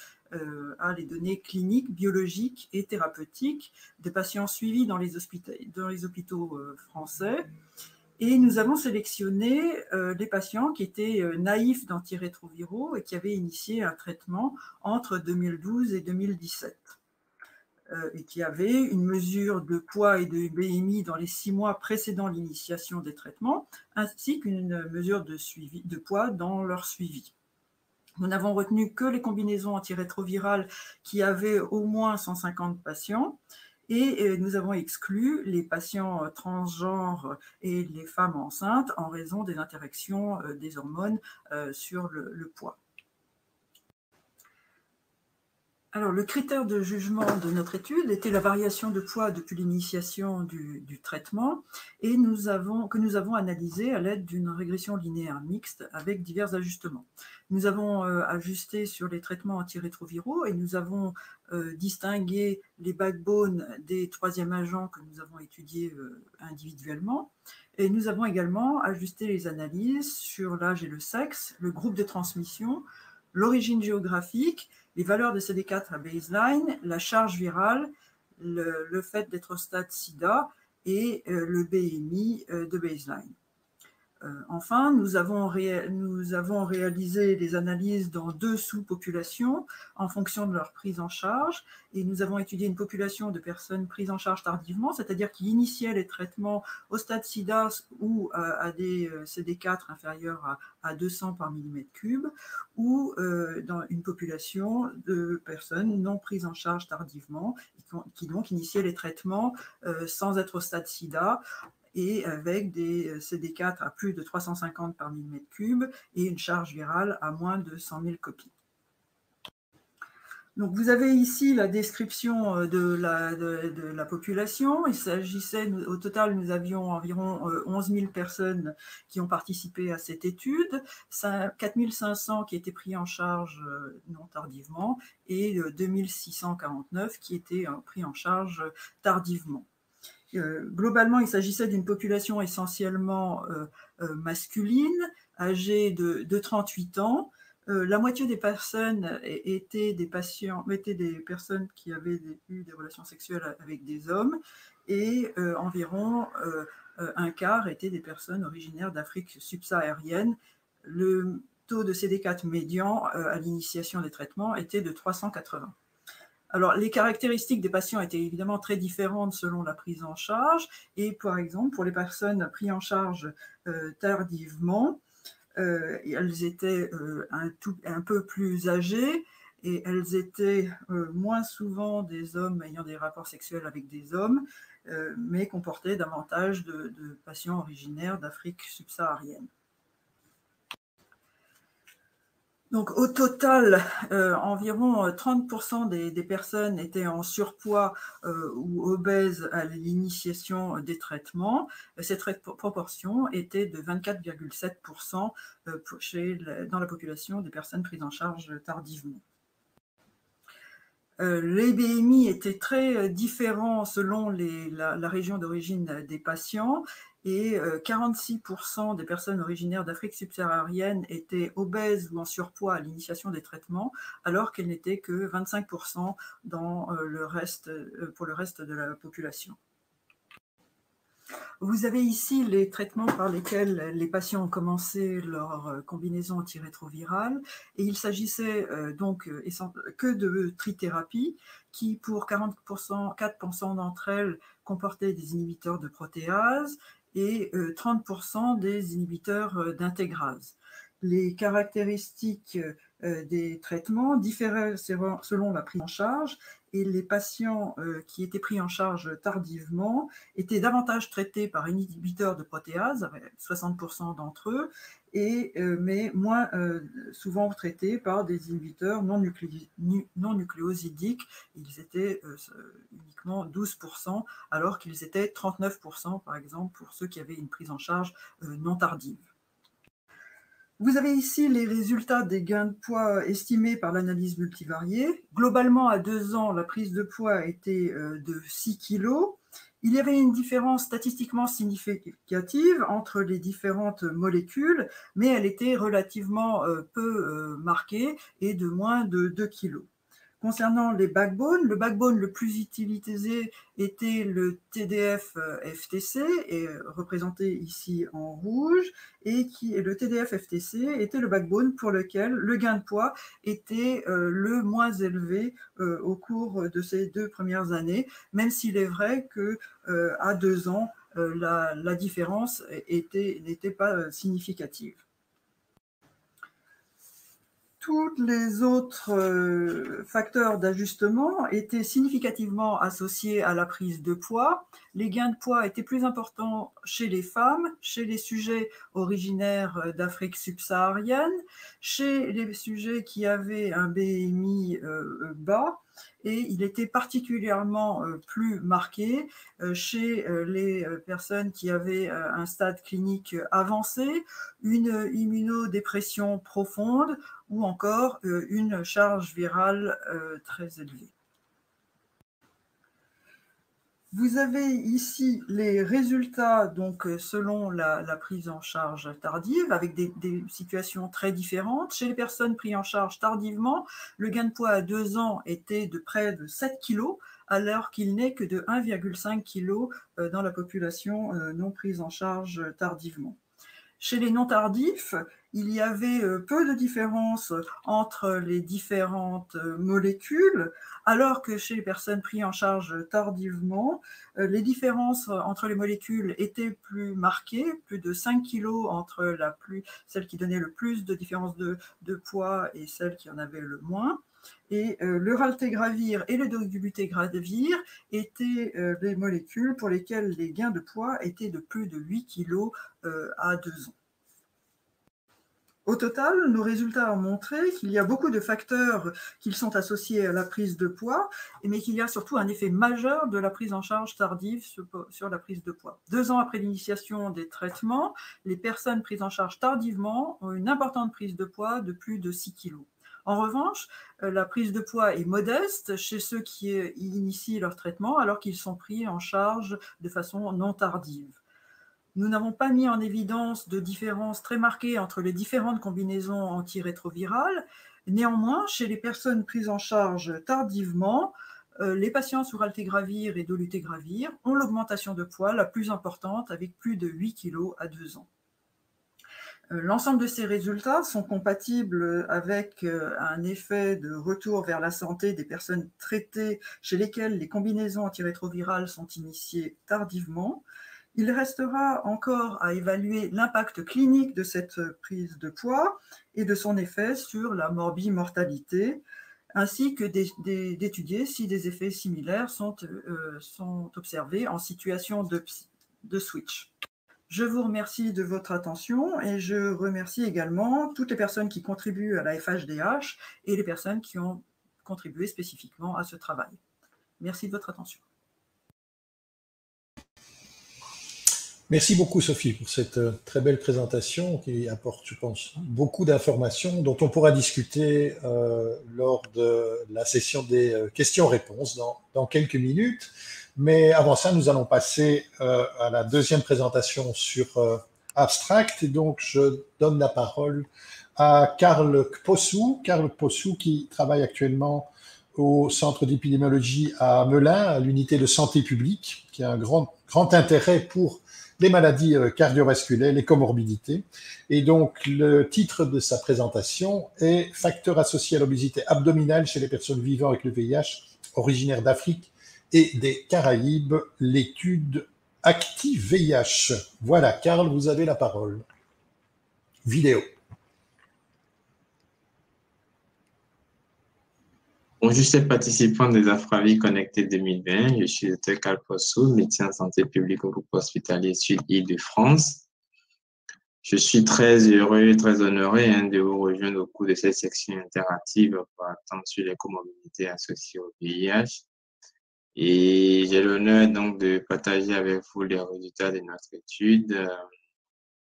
les données cliniques, biologiques et thérapeutiques de patients suivis dans les hôpitaux français. Et nous avons sélectionné les patients qui étaient naïfs d'antirétroviraux et qui avaient initié un traitement entre 2012 et 2017 et qui avaient une mesure de poids et de BMI dans les 6 mois précédant l'initiation des traitements, ainsi qu'une mesure de poids dans leur suivi. Nous n'avons retenu que les combinaisons antirétrovirales qui avaient au moins 150 patients et nous avons exclu les patients transgenres et les femmes enceintes en raison des interactions des hormones sur le poids. Alors, le critère de jugement de notre étude était la variation de poids depuis l'initiation du traitement et que nous avons analysé à l'aide d'une régression linéaire mixte avec divers ajustements. Nous avons ajusté sur les traitements antirétroviraux et nous avons distingué les backbones des troisièmes agents que nous avons étudiés individuellement. Et nous avons également ajusté les analyses sur l'âge et le sexe, le groupe de transmission, l'origine géographique, les valeurs de CD4 à baseline, la charge virale, le fait d'être au stade SIDA et le BMI de baseline. Enfin, nous avons réalisé des analyses dans 2 sous-populations en fonction de leur prise en charge et nous avons étudié une population de personnes prises en charge tardivement, c'est-à-dire qui initiaient les traitements au stade SIDA ou à des CD4 inférieurs à 200 par millimètre cube ou dans une population de personnes non prises en charge tardivement qui donc initiaient les traitements sans être au stade SIDA et avec des CD4 à plus de 350 par millimètre cube et une charge virale à moins de 100 000 copies. Donc, vous avez ici la description de la population. Il s'agissait, au total, nous avions environ 11 000 personnes qui ont participé à cette étude, 4 500 qui étaient pris en charge non tardivement et 2 649 qui étaient pris en charge tardivement. Globalement, il s'agissait d'une population essentiellement masculine, âgée de 38 ans. La moitié des personnes étaient des personnes qui avaient eu des relations sexuelles avec des hommes et environ un quart étaient des personnes originaires d'Afrique subsaharienne. Le taux de CD4 médian à l'initiation des traitements était de 380. Alors, les caractéristiques des patients étaient évidemment très différentes selon la prise en charge. Et par exemple, pour les personnes prises en charge tardivement, elles étaient un peu plus âgées et elles étaient moins souvent des hommes ayant des rapports sexuels avec des hommes, mais comportaient davantage de patients originaires d'Afrique subsaharienne. Donc, au total, environ 30% des personnes étaient en surpoids ou obèses à l'initiation des traitements. Cette proportion était de 24,7% dans la population des personnes prises en charge tardivement. Les BMI étaient très différents selon la région d'origine des patients et 46% des personnes originaires d'Afrique subsaharienne étaient obèses ou en surpoids à l'initiation des traitements, alors qu'elles n'étaient que 25% pour le reste de la population. Vous avez ici les traitements par lesquels les patients ont commencé leur combinaison antirétrovirale et il s'agissait donc que de trithérapie qui, pour 4% d'entre elles, comportaient des inhibiteurs de protéase et 30% des inhibiteurs d'intégrase. Les caractéristiques des traitements différaient selon la prise en charge et les patients qui étaient pris en charge tardivement étaient davantage traités par inhibiteurs de protéase, avec 60% d'entre eux, mais moins souvent traités par des inhibiteurs non nucléosidiques. Ils étaient uniquement 12%, alors qu'ils étaient 39%, par exemple, pour ceux qui avaient une prise en charge non tardive. Vous avez ici les résultats des gains de poids estimés par l'analyse multivariée. Globalement, à 2 ans, la prise de poids était de 6 kg. Il y avait une différence statistiquement significative entre les différentes molécules, mais elle était relativement peu marquée et de moins de 2 kg. Concernant les backbones, le backbone le plus utilisé était le TDF-FTC, représenté ici en rouge, et le TDF-FTC était le backbone pour lequel le gain de poids était le moins élevé au cours de ces 2 premières années, même s'il est vrai qu'à 2 ans, la différence n'était pas significative. Tous les autres facteurs d'ajustement étaient significativement associés à la prise de poids. Les gains de poids étaient plus importants chez les femmes, chez les sujets originaires d'Afrique subsaharienne, chez les sujets qui avaient un BMI bas, et il était particulièrement plus marqué chez les personnes qui avaient un stade clinique avancé, une immunodépression profonde, ou encore une charge virale très élevée. Vous avez ici les résultats donc, selon la prise en charge tardive, avec des situations très différentes. Chez les personnes prises en charge tardivement, le gain de poids à 2 ans était de près de 7 kg, alors qu'il n'est que de 1,5 kg dans la population non prise en charge tardivement. Chez les non-tardifs, il y avait peu de différence entre les différentes molécules, alors que chez les personnes prises en charge tardivement, les différences entre les molécules étaient plus marquées, plus de 5 kg entre celle qui donnait le plus de différence de poids et celle qui en avait le moins. Et le raltegravir et le dolutegravir étaient des molécules pour lesquelles les gains de poids étaient de plus de 8 kg à 2 ans. Au total, nos résultats ont montré qu'il y a beaucoup de facteurs qui sont associés à la prise de poids, mais qu'il y a surtout un effet majeur de la prise en charge tardive sur la prise de poids. 2 ans après l'initiation des traitements, les personnes prises en charge tardivement ont une importante prise de poids de plus de 6 kg. En revanche, la prise de poids est modeste chez ceux qui initient leur traitement alors qu'ils sont pris en charge de façon non tardive. Nous n'avons pas mis en évidence de différences très marquées entre les différentes combinaisons antirétrovirales. Néanmoins, chez les personnes prises en charge tardivement, les patients sous raltegravir et dolutegravir ont l'augmentation de poids la plus importante avec plus de 8 kg à 2 ans. L'ensemble de ces résultats sont compatibles avec un effet de retour vers la santé des personnes traitées chez lesquelles les combinaisons antirétrovirales sont initiées tardivement. Il restera encore à évaluer l'impact clinique de cette prise de poids et de son effet sur la morbimortalité, ainsi que d'étudier si des effets similaires sont observés en situation de switch. Je vous remercie de votre attention et je remercie également toutes les personnes qui contribuent à la FHDH et les personnes qui ont contribué spécifiquement à ce travail. Merci de votre attention. Merci beaucoup, Sophie, pour cette très belle présentation qui apporte, je pense, beaucoup d'informations dont on pourra discuter lors de la session des questions-réponses dans quelques minutes. Mais avant ça, nous allons passer à la deuxième présentation sur Abstract. Et donc, je donne la parole à Karl Kpossou. Karl Kpossou qui travaille actuellement au Centre d'épidémiologie à Melun, à l'unité de santé publique, qui a un grand intérêt pour les maladies cardiovasculaires, les comorbidités. Et donc, le titre de sa présentation est « Facteurs associés à l'obésité abdominale chez les personnes vivant avec le VIH originaires d'Afrique et des Caraïbes, l'étude Active-VIH ». Voilà, Karl, vous avez la parole. Vidéo. Bonjour, chers participants des Afravis Connectés 2020. Je suis le Dr Karl Kpossou, médecin en santé publique au groupe hospitalier Sud-Île-de-France. Je suis très heureux, très honoré de vous rejoindre au cours de cette section interactive portant sur les comorbidités associées au VIH. Et j'ai l'honneur donc de partager avec vous les résultats de notre étude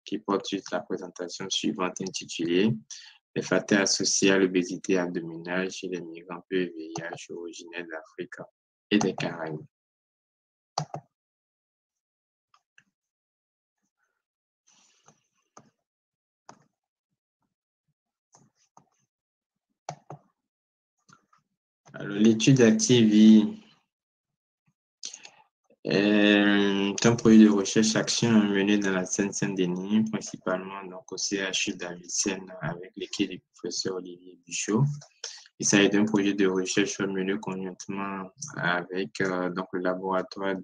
qui porte sur la présentation suivante intitulée « Les facteurs associés à l'obésité abdominale chez les migrants PVIH originaires d'Afrique et des Caraïbes ». L'étude Active est un projet de recherche-action mené dans la Seine-Saint-Denis, principalement donc au CHU d'Avicenne avec l'équipe du professeur Olivier Buchot. Il s'agit d'un projet de recherche mené conjointement avec donc, le laboratoire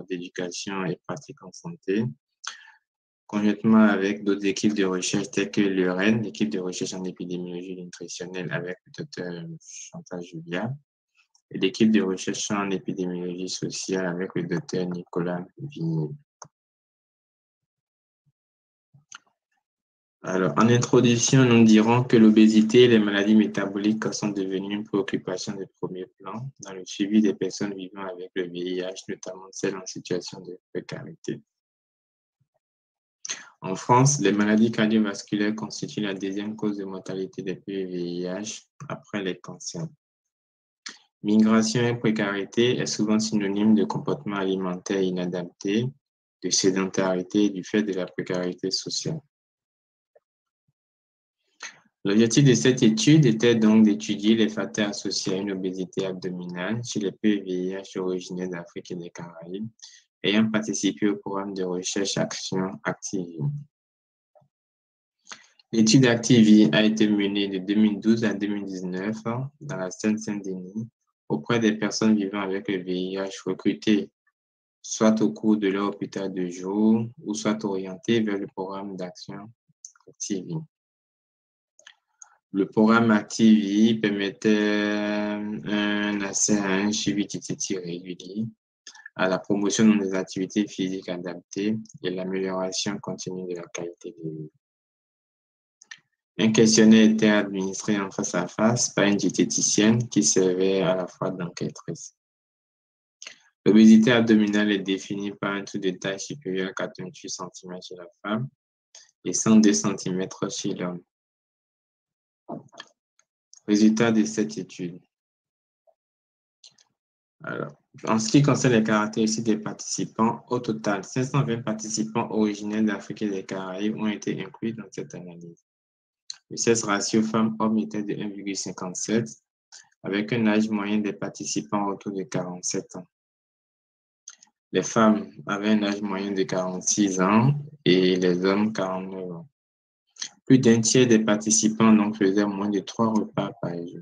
d'éducation et pratique en santé conjointement avec d'autres équipes de recherche telles que l'UREN, l'équipe de recherche en épidémiologie nutritionnelle avec le docteur Chantal Julia, et l'équipe de recherche en épidémiologie sociale avec le docteur Nicolas Vigny. Alors, en introduction, nous dirons que l'obésité et les maladies métaboliques sont devenues une préoccupation de premier plan dans le suivi des personnes vivant avec le VIH, notamment celles en situation de précarité. En France, les maladies cardiovasculaires constituent la deuxième cause de mortalité des VIH après les cancers. Migration et précarité est souvent synonyme de comportement alimentaire inadapté, de sédentarité du fait de la précarité sociale. L'objectif de cette étude était donc d'étudier les facteurs associés à une obésité abdominale chez les PVIH originaires d'Afrique et des Caraïbes, ayant participé au programme de recherche Action Activie. L'étude Activie a été menée de 2012 à 2019 dans la Seine-Saint-Denis auprès des personnes vivant avec le VIH recrutées soit au cours de leur hôpital de jour ou soit orientées vers le programme d'Action Activie. Le programme Activie permettait un accès à un suivi TTT régulier, à la promotion des activités physiques adaptées et l'amélioration continue de la qualité de vie. Un questionnaire était administré en face à face par une diététicienne qui servait à la fois d'enquêtrice. L'obésité abdominale est définie par un taux de taille supérieur à 88 cm chez la femme et 102 cm chez l'homme. Résultat de cette étude. Alors, en ce qui concerne les caractéristiques des participants, au total, 520 participants originaires d'Afrique et des Caraïbes ont été inclus dans cette analyse. Le sexe ratio femmes-hommes était de 1,57, avec un âge moyen des participants autour de 47 ans. Les femmes avaient un âge moyen de 46 ans et les hommes 49 ans. Plus d'un tiers des participants donc faisaient moins de 3 repas par jour.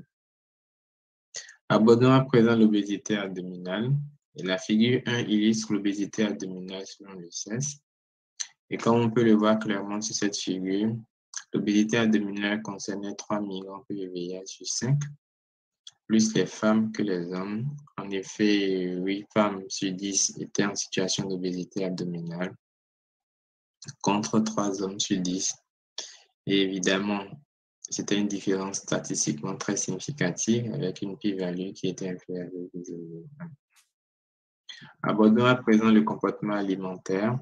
Abordons à présent l'obésité abdominale. Et la figure 1 illustre l'obésité abdominale selon le sexe. Et comme on peut le voir clairement sur cette figure, l'obésité abdominale concernait 3 migrants PVIH sur 5, plus les femmes que les hommes. En effet, 8 femmes sur 10 étaient en situation d'obésité abdominale, contre 3 hommes sur 10. Et évidemment, c'était une différence statistiquement très significative avec une p-value qui était inférieure à 0,01. Abordons à présent le comportement alimentaire.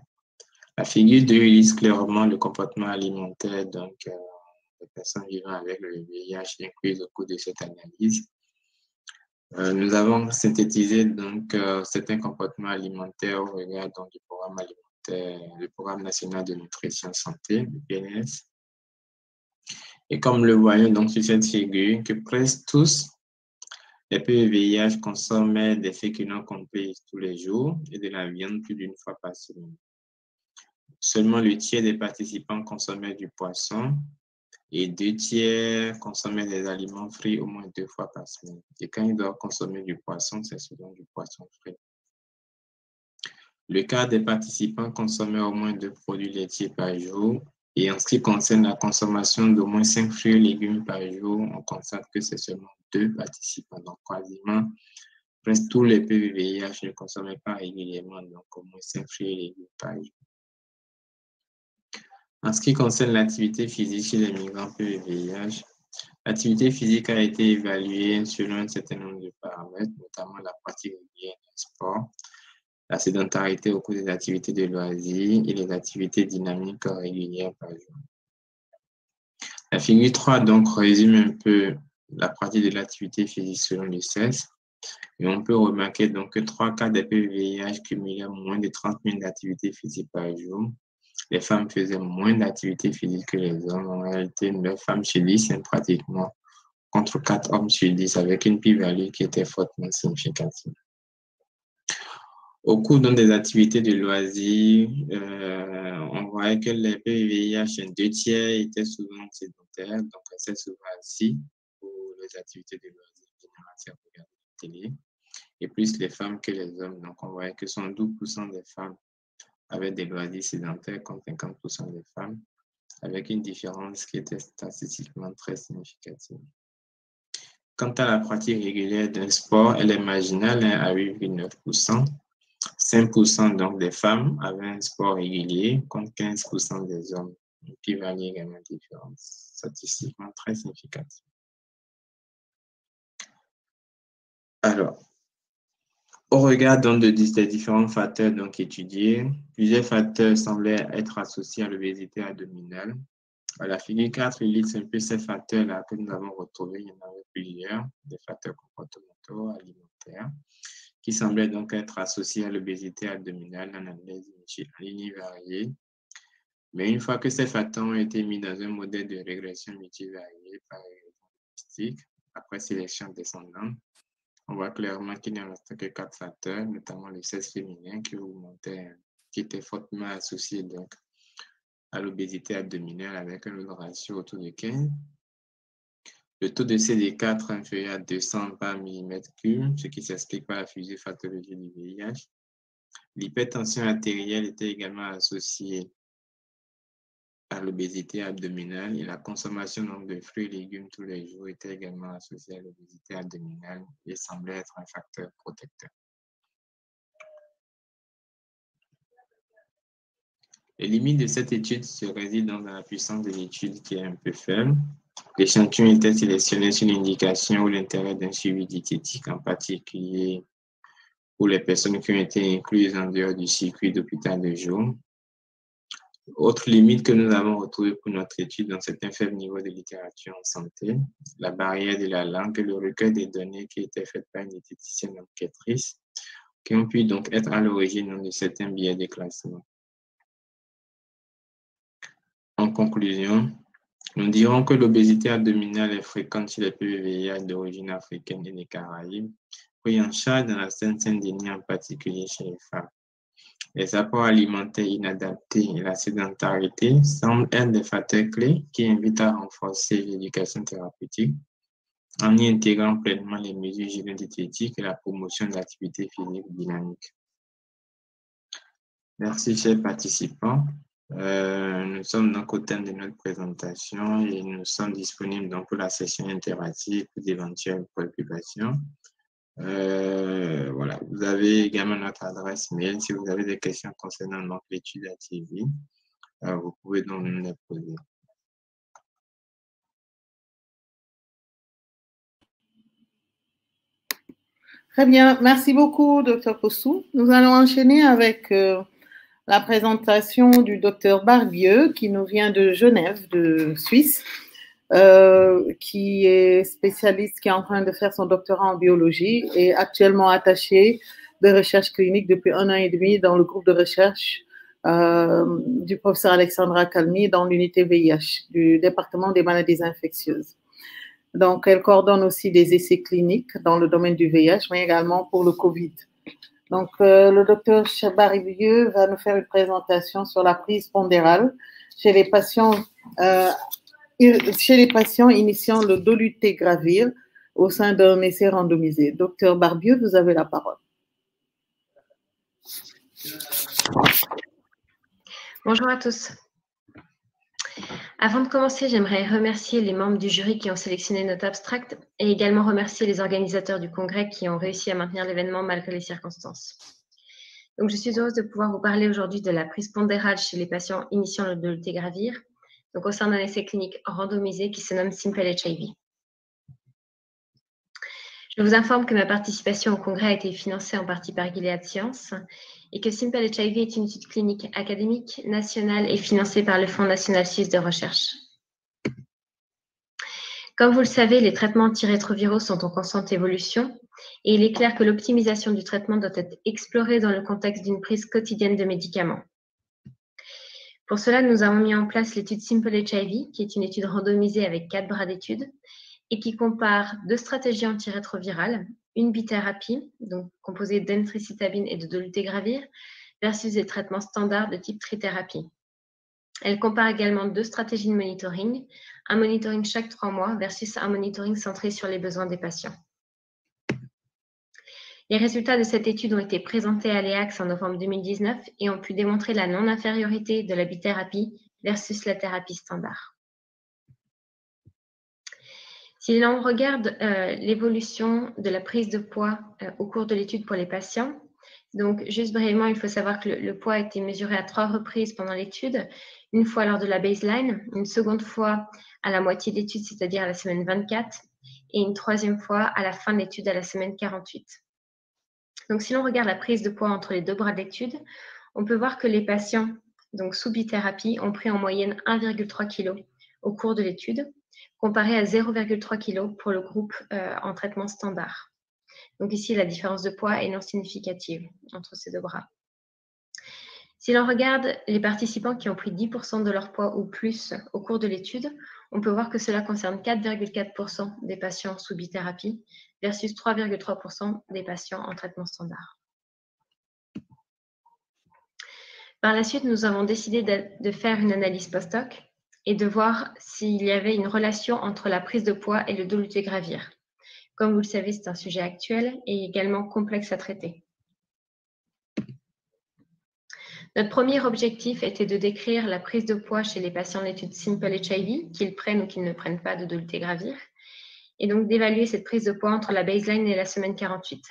La figure 2 illustre clairement le comportement alimentaire des personnes vivant avec le VIH inclus au cours de cette analyse. Nous avons synthétisé donc certains comportements alimentaires au regard donc, du programme alimentaire, le Programme national de nutrition santé, le PNS. Et comme le voyons donc sur cette figure, que presque tous les PVIH consommaient des féculents complets tous les jours et de la viande plus d'une fois par semaine. Seulement le tiers des participants consommaient du poisson et 2 tiers consommaient des aliments frits au moins 2 fois par semaine. Et quand ils doivent consommer du poisson, c'est souvent du poisson frais. Le quart des participants consommaient au moins 2 produits laitiers par jour. Et en ce qui concerne la consommation d'au moins 5 fruits et légumes par jour, on constate que c'est seulement 2 participants. Donc, quasiment, presque tous les PVIH ne consommaient pas régulièrement, donc au moins 5 fruits et légumes par jour. En ce qui concerne l'activité physique chez les migrants PVIH, l'activité physique a été évaluée selon un certain nombre de paramètres, notamment la pratique régulière du sport, la sédentarité au cours des activités de loisirs et les activités dynamiques régulières par jour. La figure 3 donc résume un peu la pratique de l'activité physique selon le sexe. Et on peut remarquer donc que 3 cas de PVIH cumulaient moins de 30 minutes d'activité physique par jour. Les femmes faisaient moins d'activité physique que les hommes. En réalité, 9 femmes sur 10, c'est pratiquement contre 4 hommes sur 10, avec une p-value qui était fortement significative. Au cours des activités de loisirs, on voyait que les PVIH, 2 tiers étaient souvent sédentaires, donc restaient souvent assis pour les activités de loisirs. Généralement, c'est regarder la télé, et plus les femmes que les hommes. Donc, on voyait que 72% des femmes avec des loisirs sédentaires comme 50% des femmes, avec une différence qui était statistiquement très significative. Quant à la pratique régulière d'un sport, elle est marginale à 8,9%. 5% donc des femmes avaient un sport régulier contre 15% des hommes, qui varie également différence, statistiquement très significative. Alors, au regard donc des différents facteurs donc étudiés, plusieurs facteurs semblaient être associés à l'obésité abdominale. La figure 4 illustre un peu ces facteurs-là que nous avons retrouvés. Il y en avait plusieurs, des facteurs comportementaux, alimentaires, qui semblaient donc être associés à l'obésité abdominale en analyse univariée. Mais une fois que ces facteurs ont été mis dans un modèle de régression multivariée par statistique, après sélection descendante, on voit clairement qu'il n'y en reste que 4 facteurs, notamment le sexe féminin qui était fortement associé donc à l'obésité abdominale avec un ratio autour de 15. Le taux de CD4 inférieur à 200 par millimètre cube, ce qui s'explique par la physiopathologie du VIH. L'hypertension artérielle était également associée à l'obésité abdominale et la consommation donc, de fruits et légumes tous les jours était également associée à l'obésité abdominale et semblait être un facteur protecteur. Les limites de cette étude se résident dans la puissance de l'étude qui est un peu faible. L'échantillon était sélectionné sur l'indication ou l'intérêt d'un suivi diététique, en particulier pour les personnes qui ont été incluses en dehors du circuit d'hôpital de jour. Autre limite que nous avons retrouvée pour notre étude dans cet faible niveau de littérature en santé, la barrière de la langue et le recueil des données qui étaient faites par une diététicienne enquêtrice, qui ont pu donc être à l'origine de certains biais de classement. En conclusion, nous dirons que l'obésité abdominale est fréquente chez les PVVIH d'origine africaine et des Caraïbes, pris en charge dans la Seine-Saint-Denis en particulier chez les femmes. Les apports alimentaires inadaptés et la sédentarité semblent être des facteurs clés qui invitent à renforcer l'éducation thérapeutique en y intégrant pleinement les mesures génétiques et la promotion de l'activité physique dynamique. Merci, chers participants. Nous sommes donc au terme de notre présentation et nous sommes disponibles donc pour la session interactive pour d'éventuelles préoccupations. Voilà, vous avez également notre adresse mail. Si vous avez des questions concernant l'étude ATV, vous pouvez donc nous les poser. Très bien, merci beaucoup, Dr. Kossou. Nous allons enchaîner avec la présentation du Dr. Barbieux, qui nous vient de Genève, de Suisse, qui est spécialiste, qui est en train de faire son doctorat en biologie et actuellement attaché de recherche clinique depuis 1 an et demi dans le groupe de recherche du professeur Alexandra Calmi dans l'unité VIH du département des maladies infectieuses. Donc, elle coordonne aussi des essais cliniques dans le domaine du VIH, mais également pour le COVID. Donc, le docteur Barbieux va nous faire une présentation sur la prise pondérale chez les patients initiant le dolutegravir au sein d'un essai randomisé. Docteur Barbieux, vous avez la parole. Bonjour à tous. Avant de commencer, j'aimerais remercier les membres du jury qui ont sélectionné notre abstract et également remercier les organisateurs du congrès qui ont réussi à maintenir l'événement malgré les circonstances. Donc, je suis heureuse de pouvoir vous parler aujourd'hui de la prise pondérale chez les patients initiant le dolutegravir, donc au sein d'un essai clinique randomisé qui se nomme Simple HIV. Je vous informe que ma participation au congrès a été financée en partie par Gilead Sciences et que Simple HIV est une étude clinique académique, nationale et financée par le Fonds national suisse de recherche. Comme vous le savez, les traitements antirétroviraux sont en constante évolution et il est clair que l'optimisation du traitement doit être explorée dans le contexte d'une prise quotidienne de médicaments. Pour cela, nous avons mis en place l'étude Simple HIV, qui est une étude randomisée avec 4 bras d'études et qui compare 2 stratégies antirétrovirales, une bithérapie, donc composée d'emtricitabine et de dolutegravir, versus des traitements standards de type trithérapie. Elle compare également 2 stratégies de monitoring, un monitoring chaque 3 mois versus un monitoring centré sur les besoins des patients. Les résultats de cette étude ont été présentés à l'EACS en novembre 2019 et ont pu démontrer la non-infériorité de la bithérapie versus la thérapie standard. Si l'on regarde l'évolution de la prise de poids au cours de l'étude pour les patients, donc juste brièvement, il faut savoir que le poids a été mesuré à 3 reprises pendant l'étude, une fois lors de la baseline, une seconde fois à la moitié d'étude, c'est-à-dire à la semaine 24, et une troisième fois à la fin de l'étude à la semaine 48. Donc si l'on regarde la prise de poids entre les 2 bras d'étude, on peut voir que les patients donc sous bithérapie ont pris en moyenne 1,3 kg au cours de l'étude, comparé à 0,3 kg pour le groupe en traitement standard. Donc ici, la différence de poids est non significative entre ces 2 bras. Si l'on regarde les participants qui ont pris 10% de leur poids ou plus au cours de l'étude, on peut voir que cela concerne 4,4% des patients sous bithérapie versus 3,3% des patients en traitement standard. Par la suite, nous avons décidé de faire une analyse post-hoc et de voir s'il y avait une relation entre la prise de poids et le dolutegravir. Comme vous le savez, c'est un sujet actuel et également complexe à traiter. Notre premier objectif était de décrire la prise de poids chez les patients de l'étude Simple HIV, qu'ils prennent ou qu'ils ne prennent pas de dolutegravir, et donc d'évaluer cette prise de poids entre la baseline et la semaine 48.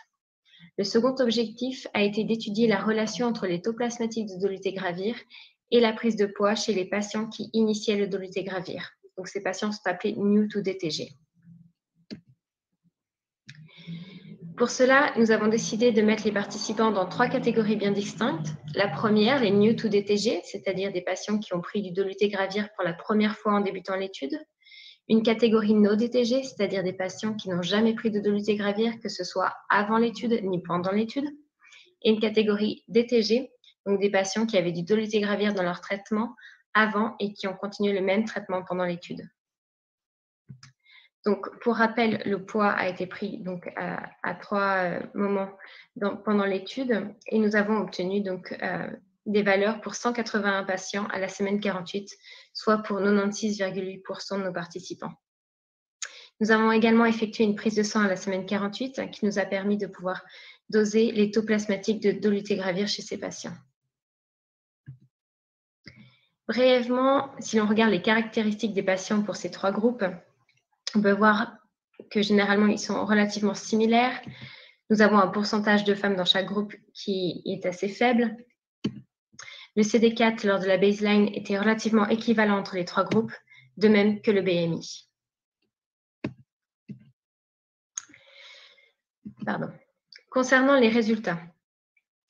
Le second objectif a été d'étudier la relation entre les taux plasmatiques de dolutegravir et la prise de poids chez les patients qui initiaient le dolutegravir. Donc ces patients sont appelés New to DTG. Pour cela, nous avons décidé de mettre les participants dans 3 catégories bien distinctes. La première, les New to DTG, c'est-à-dire des patients qui ont pris du dolutegravir pour la première fois en débutant l'étude. Une catégorie No DTG, c'est-à-dire des patients qui n'ont jamais pris de dolutegravir, que ce soit avant l'étude ni pendant l'étude. Et une catégorie DTG, donc des patients qui avaient du dolutegravir dans leur traitement avant et qui ont continué le même traitement pendant l'étude. Donc, pour rappel, le poids a été pris donc, à 3 moments pendant l'étude et nous avons obtenu donc, des valeurs pour 181 patients à la semaine 48, soit pour 96,8% de nos participants. Nous avons également effectué une prise de sang à la semaine 48 qui nous a permis de pouvoir doser les taux plasmatiques de dolutegravir chez ces patients. Brièvement, si l'on regarde les caractéristiques des patients pour ces 3 groupes, on peut voir que généralement, ils sont relativement similaires. Nous avons un pourcentage de femmes dans chaque groupe qui est assez faible. Le CD4 lors de la baseline était relativement équivalent entre les 3 groupes, de même que le BMI. Concernant les résultats,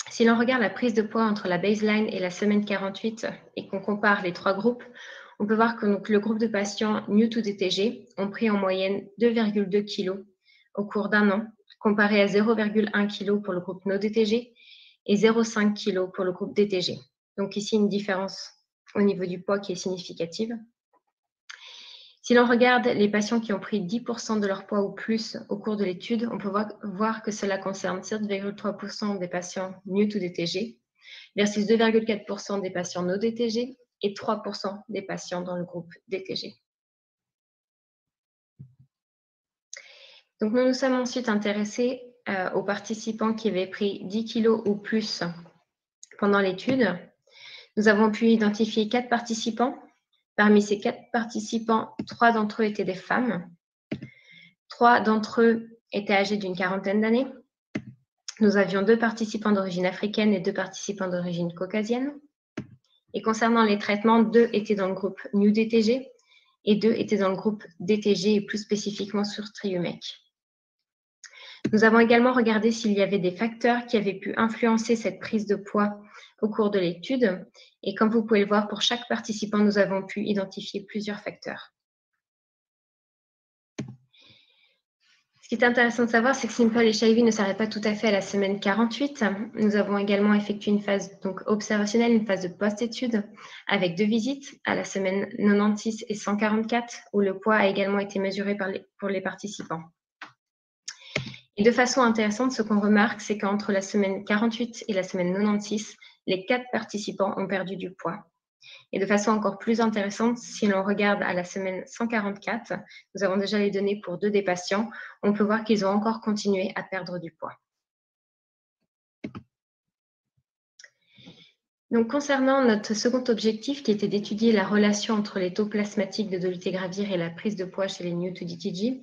si l'on regarde la prise de poids entre la baseline et la semaine 48 et qu'on compare les 3 groupes, on peut voir que donc, le groupe de patients New to DTG ont pris en moyenne 2,2 kg au cours d'un an, comparé à 0,1 kg pour le groupe No DTG et 0,5 kg pour le groupe DTG. Donc ici, une différence au niveau du poids qui est significative. Si l'on regarde les patients qui ont pris 10% de leur poids ou plus au cours de l'étude, on peut voir que cela concerne 7,3% des patients New to DTG versus 2,4% des patients No DTG et 3% des patients dans le groupe DTG. Donc, nous nous sommes ensuite intéressés aux participants qui avaient pris 10 kg ou plus pendant l'étude. Nous avons pu identifier 4 participants. Parmi ces 4 participants, 3 d'entre eux étaient des femmes. 3 d'entre eux étaient âgés d'une quarantaine d'années. Nous avions 2 participants d'origine africaine et 2 participants d'origine caucasienne. Et concernant les traitements, 2 étaient dans le groupe New DTG et 2 étaient dans le groupe DTG et plus spécifiquement sur Triumec. Nous avons également regardé s'il y avait des facteurs qui avaient pu influencer cette prise de poids au cours de l'étude. Et comme vous pouvez le voir, pour chaque participant, nous avons pu identifier plusieurs facteurs. Ce qui est intéressant de savoir, c'est que Simple HIV ne s'arrête pas tout à fait à la semaine 48. Nous avons également effectué une phase donc, observationnelle, une phase de post-étude avec 2 visites à la semaine 96 et 144, où le poids a également été mesuré pour les participants. Et de façon intéressante, ce qu'on remarque, c'est qu'entre la semaine 48 et la semaine 96, les 4 participants ont perdu du poids. Et de façon encore plus intéressante, si l'on regarde à la semaine 144, nous avons déjà les données pour 2 des patients, on peut voir qu'ils ont encore continué à perdre du poids. Donc, concernant notre second objectif, qui était d'étudier la relation entre les taux plasmatiques de dolutegravir et la prise de poids chez les new-to-DTG,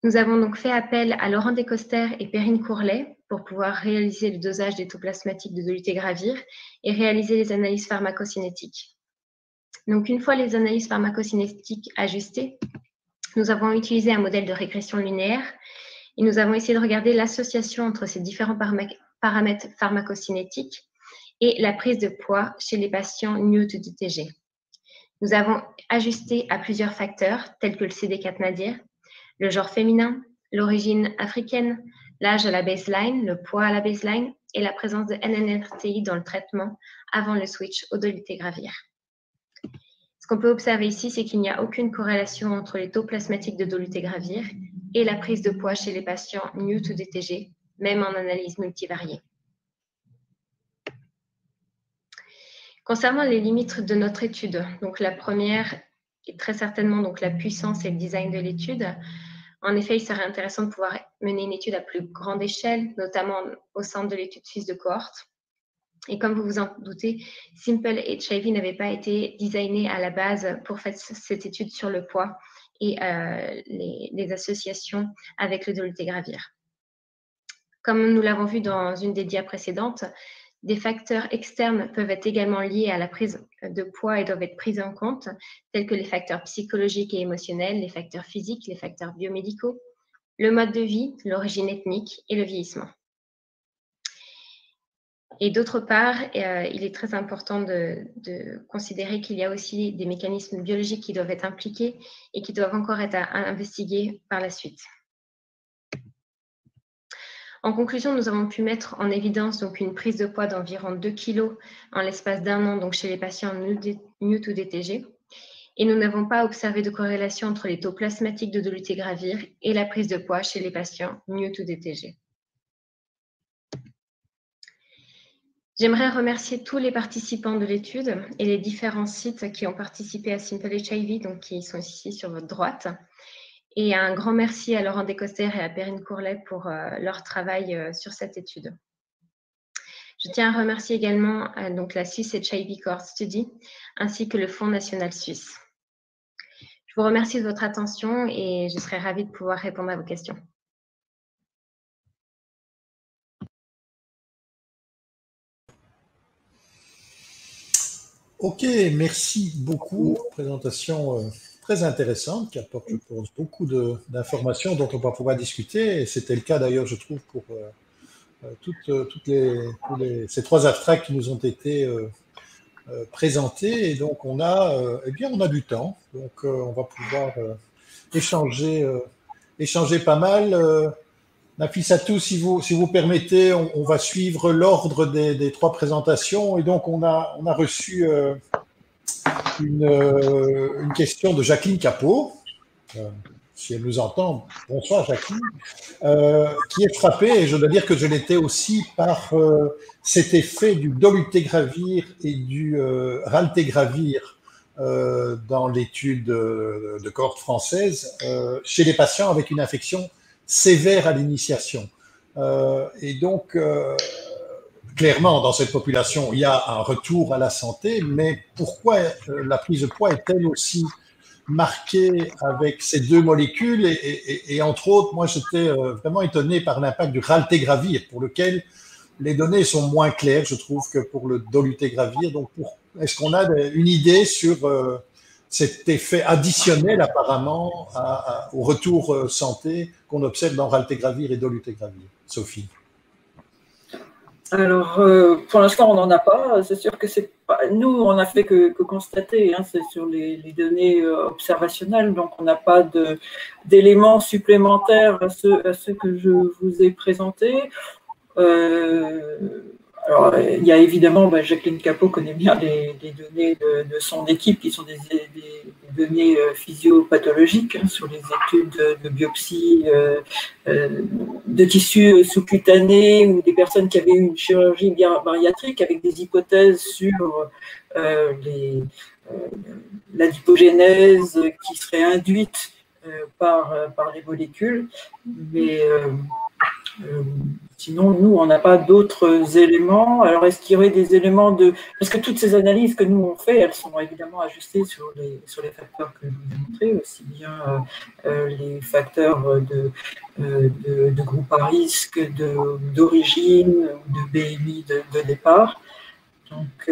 nous avons donc fait appel à Laurent Descoster et Perrine Courlet pour pouvoir réaliser le dosage des taux plasmatiques de dolutegravir et réaliser les analyses pharmacocinétiques. Donc, une fois les analyses pharmacocinétiques ajustées, nous avons utilisé un modèle de régression linéaire et nous avons essayé de regarder l'association entre ces différents paramètres pharmacocinétiques et la prise de poids chez les patients new-to-DTG. Nous avons ajusté à plusieurs facteurs tels que le CD4 nadir, le genre féminin, l'origine africaine, l'âge à la baseline, le poids à la baseline et la présence de NNRTI dans le traitement avant le switch au dolutegravir. Ce qu'on peut observer ici, c'est qu'il n'y a aucune corrélation entre les taux plasmatiques de dolutegravir et la prise de poids chez les patients new-to-DTG, même en analyse multivariée. Concernant les limites de notre étude, donc la première est très certainement donc la puissance et le design de l'étude. En effet, il serait intéressant de pouvoir mener une étude à plus grande échelle, notamment au sein de l'étude suisse de cohorte. Et comme vous vous en doutez, Simple HIV n'avait pas été designé à la base pour faire cette étude sur le poids et les associations avec le dolutegravir. Comme nous l'avons vu dans une des dias précédentes, des facteurs externes peuvent être également liés à la prise de poids et doivent être pris en compte, tels que les facteurs psychologiques et émotionnels, les facteurs physiques, les facteurs biomédicaux, le mode de vie, l'origine ethnique et le vieillissement. Et d'autre part, il est très important de considérer qu'il y a aussi des mécanismes biologiques qui doivent être impliqués et qui doivent encore être investigués par la suite. En conclusion, nous avons pu mettre en évidence donc une prise de poids d'environ 2 kg en l'espace d'1 an donc chez les patients new-to-DTG. Et nous n'avons pas observé de corrélation entre les taux plasmatiques de dolutegravir et la prise de poids chez les patients new-to-DTG. J'aimerais remercier tous les participants de l'étude et les différents sites qui ont participé à Simple HIV, donc qui sont ici sur votre droite. Et un grand merci à Laurent Descoster et à Perrine Courlet pour leur travail sur cette étude. Je tiens à remercier également donc la Swiss HIV Cohort Study ainsi que le Fonds national suisse. Je vous remercie de votre attention et je serai ravie de pouvoir répondre à vos questions. Ok, merci beaucoup. Présentation très intéressante qui apporte, je pense, beaucoup d'informations dont on va pouvoir discuter. Et c'était le cas d'ailleurs, je trouve, pour ces 3 abstracts qui nous ont été présentés. Et donc, on a du temps. Donc, on va pouvoir échanger pas mal. Nafissatou, si vous permettez, on va suivre l'ordre des 3 présentations. Et donc, on a reçu une question de Jacqueline Capot, si elle nous entend. Bonsoir Jacqueline, qui est frappée, et je dois dire que je l'étais aussi, par cet effet du dolutegravir et du raltegravir dans l'étude de cohorte française chez les patients avec une infection sévère à l'initiation. Et donc, clairement, dans cette population, il y a un retour à la santé, mais pourquoi la prise de poids est-elle aussi marquée avec ces 2 molécules et entre autres, moi, j'étais vraiment étonné par l'impact du raltegravir, pour lequel les données sont moins claires, je trouve, que pour le dolutegravir. Donc, est-ce qu'on a une idée sur cet effet additionnel, apparemment, au retour santé qu'on observe dans raltegravir et dolutegravir? Sophie. Alors, pour l'instant, on n'en a pas. C'est sûr que c'est pas. Nous, on n'a fait que constater. Hein, c'est sur les données observationnelles, donc on n'a pas d'éléments supplémentaires à ceux que je vous ai présentés. Alors, il y a évidemment, Jacqueline Capot connaît bien les données de son équipe, qui sont des données physiopathologiques hein, sur les études de biopsie de tissus sous-cutanés ou des personnes qui avaient eu une chirurgie bariatrique avec des hypothèses sur l'adipogénèse qui serait induite par les molécules. Mais Sinon, nous, on n'a pas d'autres éléments. Alors, est-ce qu'il y aurait des éléments de... Parce que toutes ces analyses que nous, on fait, elles sont évidemment ajustées sur les facteurs que je vous ai montrés, aussi bien les facteurs de groupe à risque, d'origine, de BMI de départ. Donc,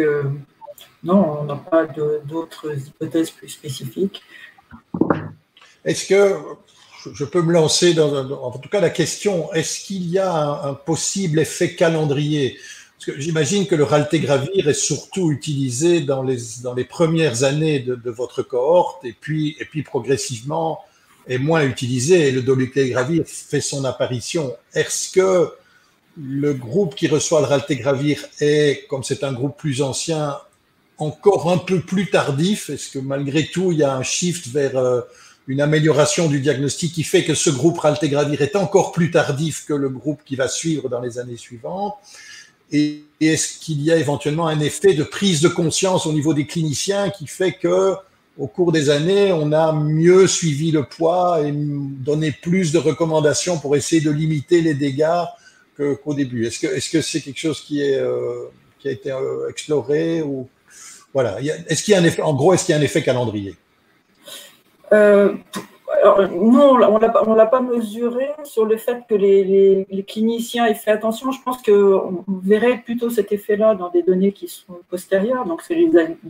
non, on n'a pas d'autres hypothèses plus spécifiques. Est-ce que je peux me lancer en tout cas la question, est-ce qu'il y a un possible effet calendrier? Parce que j'imagine que le raltegravir est surtout utilisé dans les premières années de votre cohorte et puis progressivement est moins utilisé et le dolutegravir fait son apparition. Est-ce que le groupe qui reçoit le raltegravir est, comme c'est un groupe plus ancien, encore un peu plus tardif? Est-ce que malgré tout, il y a un shift vers une amélioration du diagnostic qui fait que ce groupe raltegravir est encore plus tardif que le groupe qui va suivre dans les années suivantes? Et est-ce qu'il y a éventuellement un effet de prise de conscience au niveau des cliniciens qui fait que, au cours des années, on a mieux suivi le poids et donné plus de recommandations pour essayer de limiter les dégâts qu'au début? Est-ce que c'est quelque chose qui a été exploré ou voilà? Est-ce qu'il y a un effet, en gros, est-ce qu'il y a un effet calendrier? Alors, non, on l'a pas mesuré sur le fait que les cliniciens aient fait attention. Je pense qu'on verrait plutôt cet effet-là dans des données qui sont postérieures, donc c'est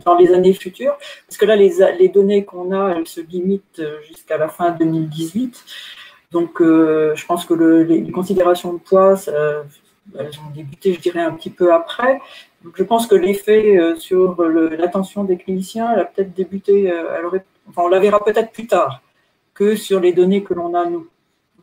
dans les années futures, parce que là, les données qu'on a, elles se limitent jusqu'à la fin 2018. Donc, je pense que les considérations de poids, elles ont débuté, je dirais, un petit peu après. Donc, je pense que l'effet sur l'attention des cliniciens, elle a peut-être débuté, on la verra peut-être plus tard que sur les données que l'on a, nous.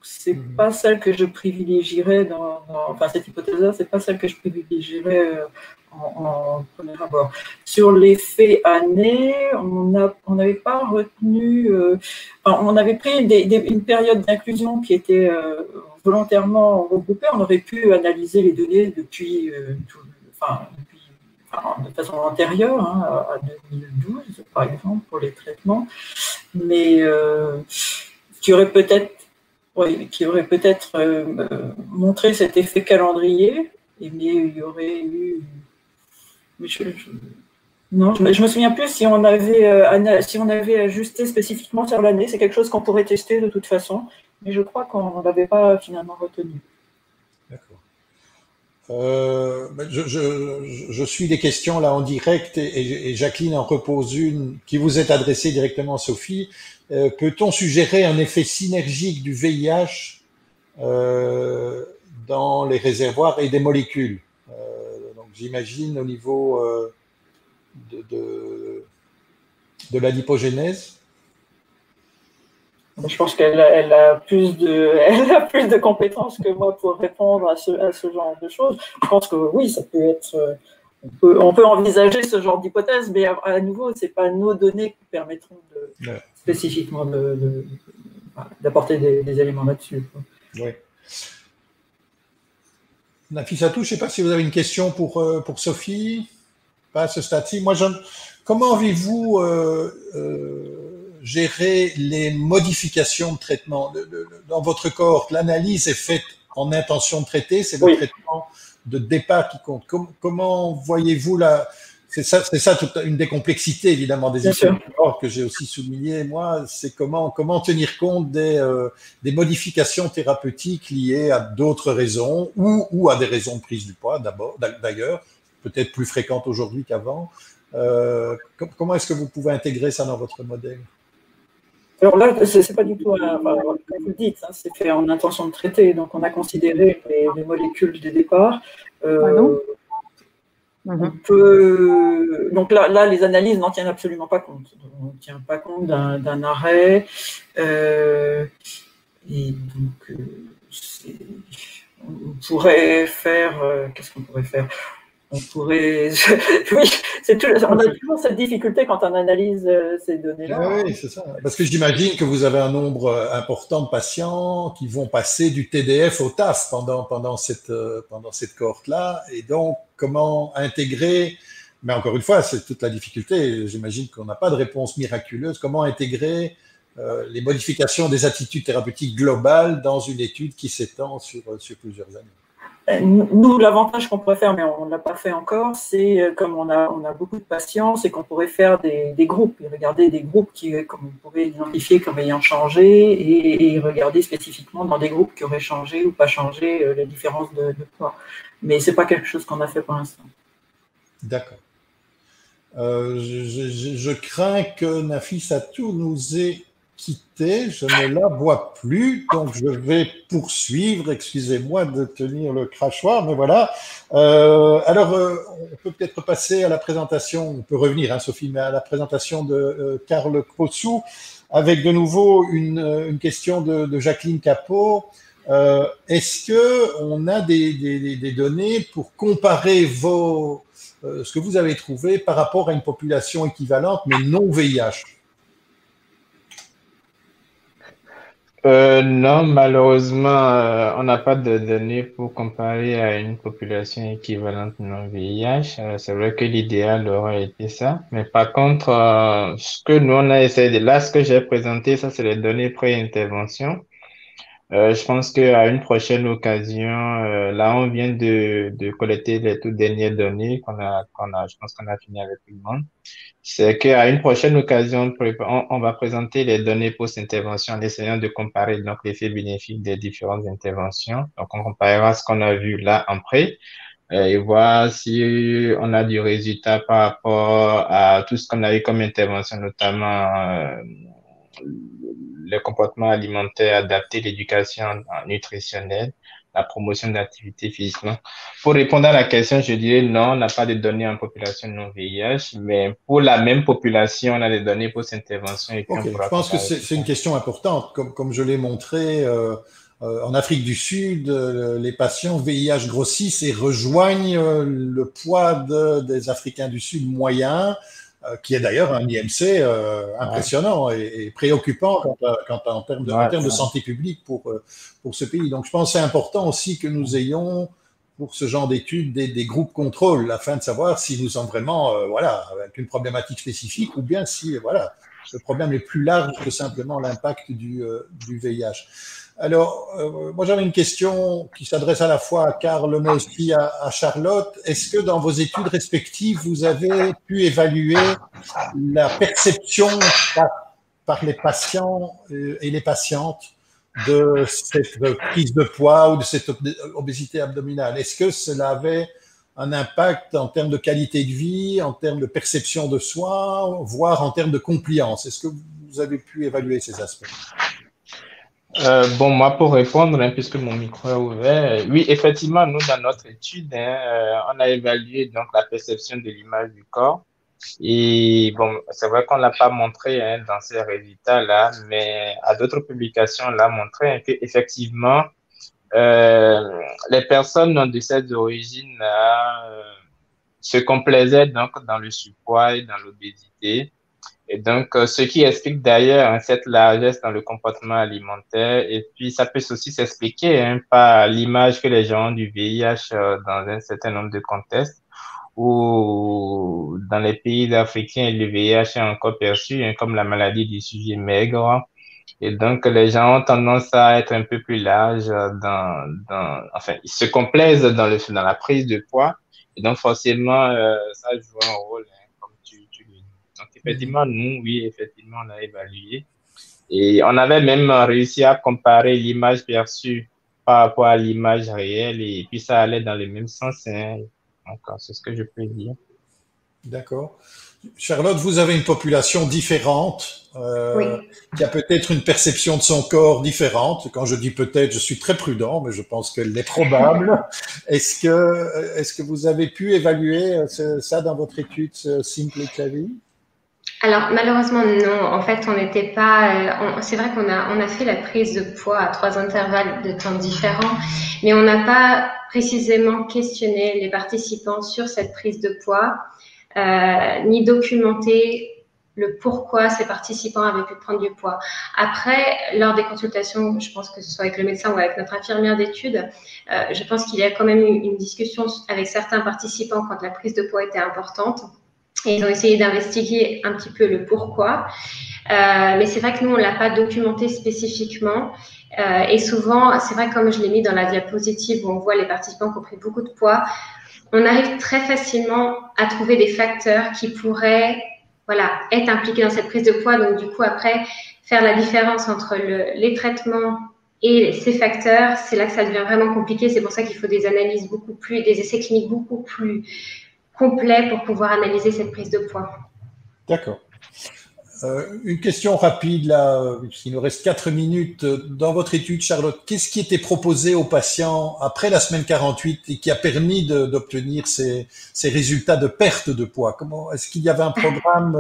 C'est pas celle que je privilégierais enfin, cette hypothèse-là, c'est pas celle que je privilégierais en premier abord. Sur l'effet année, on n'avait pas retenu, on avait pris une période d'inclusion qui était volontairement regroupée. On aurait pu analyser les données depuis de façon antérieure, à 2012, par exemple, pour les traitements, mais qui aurait peut-être montré cet effet calendrier, mais il y aurait eu... Non, je me souviens plus si on avait ajusté spécifiquement sur l'année. C'est quelque chose qu'on pourrait tester de toute façon, mais je crois qu'on ne l'avait pas finalement retenu. D'accord. Je suis les questions là en direct et Jacqueline en repose une qui vous est adressée directement à Sophie. Peut-on suggérer un effet synergique du VIH dans les réservoirs et des molécules? Donc j'imagine au niveau de la lipogénèse. Je pense qu'elle a plus de compétences que moi pour répondre à ce genre de choses. Je pense que oui, ça peut être. On peut envisager ce genre d'hypothèse, mais à nouveau, ce n'est pas nos données qui permettront spécifiquement d'apporter des éléments là-dessus. Oui. Nafissatou, je ne sais pas si vous avez une question pour Sophie. Pas à ce stade-ci. Comment avez-vous gérer les modifications de traitement dans votre corps? L'analyse est faite en intention de traiter, c'est le traitement de départ qui compte. Comment voyez-vous là? C'est ça toute une des complexités évidemment des études du corps que j'ai aussi souligné moi, c'est comment tenir compte des modifications thérapeutiques liées à d'autres raisons ou à des raisons de prise du poids d'ailleurs, peut-être plus fréquentes aujourd'hui qu'avant. Comment est-ce que vous pouvez intégrer ça dans votre modèle? Alors là, ce n'est pas du tout, comme vous le dites, c'est fait en intention de traiter. Donc, on a considéré les molécules de départ. Donc là, les analyses n'en tiennent absolument pas compte. On ne tient pas compte d'un arrêt. Et donc, on pourrait faire... Qu'est-ce qu'on pourrait faire? On pourrait... Oui, on a toujours cette difficulté quand on analyse ces données-là. Oui, c'est ça. Parce que j'imagine que vous avez un nombre important de patients qui vont passer du TDF au TAF pendant cette cohorte-là. Et donc, comment intégrer... Mais encore une fois, c'est toute la difficulté. J'imagine qu'on n'a pas de réponse miraculeuse. Comment intégrer les modifications des attitudes thérapeutiques globales dans une étude qui s'étend sur plusieurs années. Nous, l'avantage qu'on pourrait faire, mais on ne l'a pas fait encore, c'est comme on a beaucoup de patients, c'est qu'on pourrait faire des groupes, et regarder des groupes qu'on pourrait identifier comme ayant changé et regarder spécifiquement dans des groupes qui auraient changé ou pas changé les différences de poids. Mais ce n'est pas quelque chose qu'on a fait pour l'instant. D'accord. Je crains que Nafissatou nous ait quitté, je ne la vois plus, donc je vais poursuivre, excusez-moi de tenir le crachoir, mais voilà. Alors, on peut peut-être passer à la présentation, on peut revenir, hein, Sophie, mais à la présentation de Karl Possou, avec de nouveau une question de Jacqueline Capot. Est-ce qu'on a des données pour comparer ce que vous avez trouvé par rapport à une population équivalente, mais non VIH? Non, malheureusement, on n'a pas de données pour comparer à une population équivalente non VIH. C'est vrai que l'idéal aurait été ça. Mais par contre, ce que nous, on a essayé ce que j'ai présenté, ça, c'est les données pré-intervention. Je pense qu'à une prochaine occasion, là, on vient de collecter les toutes dernières données je pense qu'on a fini avec tout le monde. C'est qu'à une prochaine occasion, on va présenter les données post-intervention en essayant de comparer donc l'effet bénéfique des différentes interventions. Donc, on comparera ce qu'on a vu là en pré et voir si on a du résultat par rapport à tout ce qu'on a eu comme intervention, notamment les comportements alimentaires adaptés, l'éducation nutritionnelle, la promotion d'activité physique. Pour répondre à la question, je dirais non, on n'a pas de données en population non VIH, mais pour la même population, on a des données post-intervention. Okay. Je pense que c'est une question importante. Comme je l'ai montré, en Afrique du Sud, les patients VIH grossissent et rejoignent le poids des Africains du Sud moyen, qui est d'ailleurs un IMC impressionnant et préoccupant en termes de santé publique pour ce pays. Donc, je pense que c'est important aussi que nous ayons, pour ce genre d'études, des groupes contrôle, afin de savoir si nous sommes vraiment avec une problématique spécifique ou bien si le problème est plus large que simplement l'impact du VIH. Alors, moi j'avais une question qui s'adresse à la fois à Karl, mais aussi à Charlotte. Est-ce que dans vos études respectives, vous avez pu évaluer la perception par les patients et les patientes de cette prise de poids ou de cette obésité abdominale? Est-ce que cela avait un impact en termes de qualité de vie, en termes de perception de soi, voire en termes de compliance? Est-ce que vous avez pu évaluer ces aspects? Moi, pour répondre, puisque mon micro est ouvert, oui, effectivement, nous, dans notre étude, on a évalué donc la perception de l'image du corps. Et c'est vrai qu'on l'a pas montré dans ces résultats-là, mais à d'autres publications, on l'a montré qu'effectivement, les personnes de cette origine-là se complaisaient donc dans le surpoids et dans l'obésité. Et donc, ce qui explique d'ailleurs cette largesse dans le comportement alimentaire. Et puis, ça peut aussi s'expliquer par l'image que les gens ont du VIH dans un certain nombre de contextes, où dans les pays africains, le VIH est encore perçu comme la maladie du sujet maigre. Et donc, les gens ont tendance à être un peu plus larges enfin, ils se complaisent dans la prise de poids. Et donc, forcément, ça joue un rôle, comme tu le dis. Donc, effectivement, nous, oui, effectivement, on a évalué. Et on avait même réussi à comparer l'image perçue par rapport à l'image réelle. Et puis, ça allait dans le même sens. Donc, c'est ce que je peux dire. D'accord. Charlotte, vous avez une population différente, oui. qui a peut-être une perception de son corps différente. Quand je dis peut-être, je suis très prudent, mais je pense qu'elle est probable. Est-ce que vous avez pu évaluer ça dans votre étude Simple HIV? Alors, malheureusement, non. En fait, on n'était pas... c'est vrai qu'on a fait la prise de poids à 3 intervalles de temps différents, mais on n'a pas précisément questionné les participants sur cette prise de poids, ni documenté le pourquoi ces participants avaient pu prendre du poids. Après, lors des consultations, je pense que ce soit avec le médecin ou avec notre infirmière d'études, je pense qu'il y a quand même eu une discussion avec certains participants quand la prise de poids était importante. Et ils ont essayé d'investiguer un petit peu le pourquoi. Mais c'est vrai que nous, on ne l'a pas documenté spécifiquement. Et souvent, c'est vrai, comme je l'ai mis dans la diapositive où on voit les participants qui ont pris beaucoup de poids, on arrive très facilement à trouver des facteurs qui pourraient être impliqués dans cette prise de poids. Donc, du coup, après, faire la différence entre les traitements et ces facteurs, c'est là que ça devient vraiment compliqué. C'est pour ça qu'il faut des analyses des essais cliniques beaucoup plus complets pour pouvoir analyser cette prise de poids. D'accord. Une question rapide, là, puisqu'il nous reste 4 minutes. Dans votre étude, Charlotte, qu'est-ce qui était proposé aux patients après la semaine 48 et qui a permis d'obtenir ces résultats de perte de poids? Est-ce qu'il y avait un programme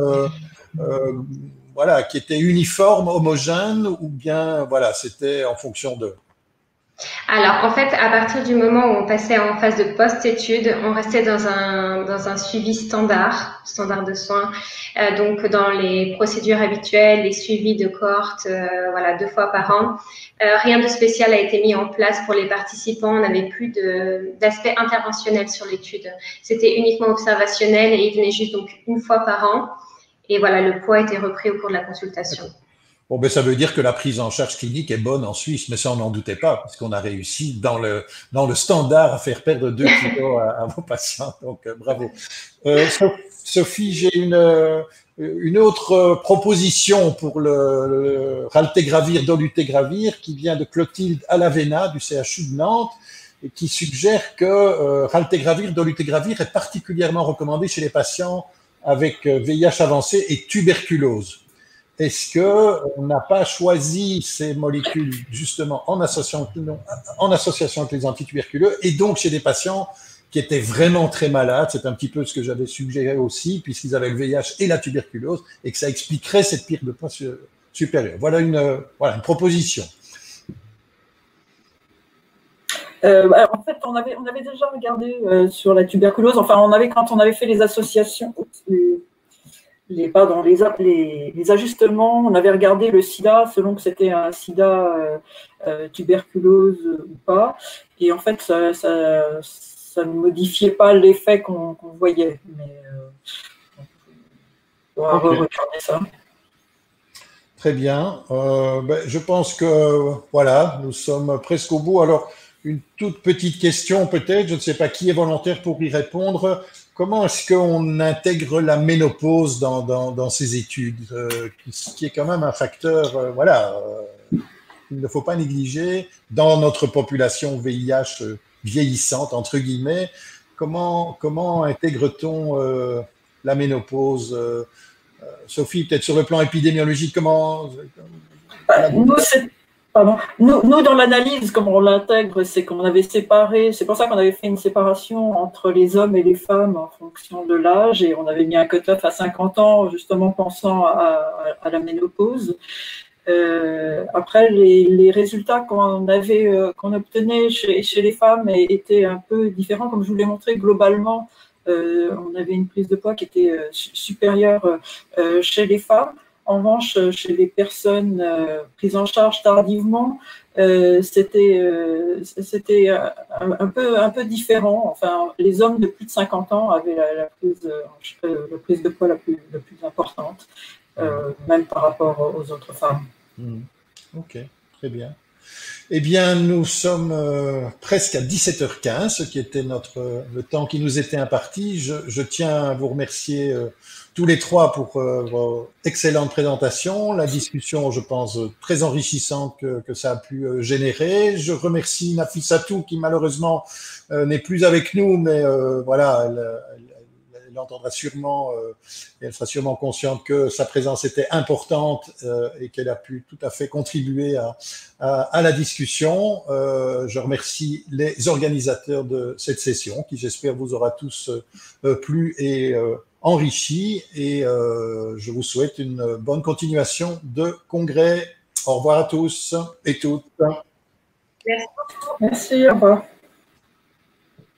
qui était uniforme, homogène, ou bien c'était en fonction de… Alors, en fait, à partir du moment où on passait en phase de post-étude, on restait dans un suivi standard de soins. Donc, dans les procédures habituelles, les suivis de cohorte, 2 fois par an. Rien de spécial a été mis en place pour les participants. On n'avait plus d'aspect interventionnel sur l'étude. C'était uniquement observationnel et il venait juste donc 1 fois par an. Et le poids était repris au cours de la consultation. Bon, ben, ça veut dire que la prise en charge clinique est bonne en Suisse, mais ça, on n'en doutait pas, parce qu'on a réussi dans le standard à faire perdre 2 kilos à vos patients. Donc, bravo. Sophie, j'ai une autre proposition pour le raltegravir, dolutegravir, qui vient de Clotilde Alavena du CHU de Nantes, et qui suggère que raltegravir, dolutegravir est particulièrement recommandé chez les patients avec VIH avancé et tuberculose. Est-ce qu'on n'a pas choisi ces molécules justement en association avec les antituberculeux et donc chez des patients qui étaient vraiment très malades? C'est un petit peu ce que j'avais suggéré aussi, puisqu'ils avaient le VIH et la tuberculose, et que ça expliquerait cette perte de poids supérieure. Voilà une proposition. En fait, on avait déjà regardé sur la tuberculose. Enfin, quand on avait fait les associations, les ajustements, on avait regardé le sida selon que c'était un sida tuberculose ou pas. Et en fait, ça ne modifiait pas l'effet qu'on voyait. Mais on va regarder ça. Très bien. Je pense que nous sommes presque au bout. Alors, une toute petite question peut-être, je ne sais pas qui est volontaire pour y répondre. Comment est-ce qu'on intègre la ménopause dans ces études, qui est quand même un facteur qu'il ne faut pas négliger dans notre population VIH vieillissante, entre guillemets. Comment intègre-t-on la ménopause? Sophie, peut-être sur le plan épidémiologique, comment… Nous, dans l'analyse, comme on l'intègre, c'est qu'on avait séparé, c'est pour ça qu'on avait fait une séparation entre les hommes et les femmes en fonction de l'âge, et on avait mis un cut-off à 50 ans, justement pensant à la ménopause. Après, les résultats qu'on obtenait chez les femmes étaient un peu différents. Comme je vous l'ai montré, globalement, on avait une prise de poids qui était supérieure chez les femmes. En revanche, chez les personnes prises en charge tardivement, c'était un peu différent. Enfin, les hommes de plus de 50 ans avaient la prise de poids la plus importante, même par rapport aux autres femmes. Ok, très bien. Eh bien, nous sommes presque à 17h15, ce qui était le temps qui nous était imparti. Je tiens à vous remercier tous les trois pour vos excellentes présentations, la discussion, je pense, très enrichissante que ça a pu générer. Je remercie Nafissatou qui malheureusement n'est plus avec nous, mais elle entendra sûrement, et elle sera sûrement consciente que sa présence était importante et qu'elle a pu tout à fait contribuer à la discussion. Je remercie les organisateurs de cette session qui, j'espère, vous aura tous plu et enrichi, et je vous souhaite une bonne continuation de congrès. Au revoir à tous et toutes. Merci. Merci, au revoir.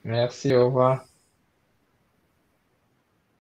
Merci, au revoir.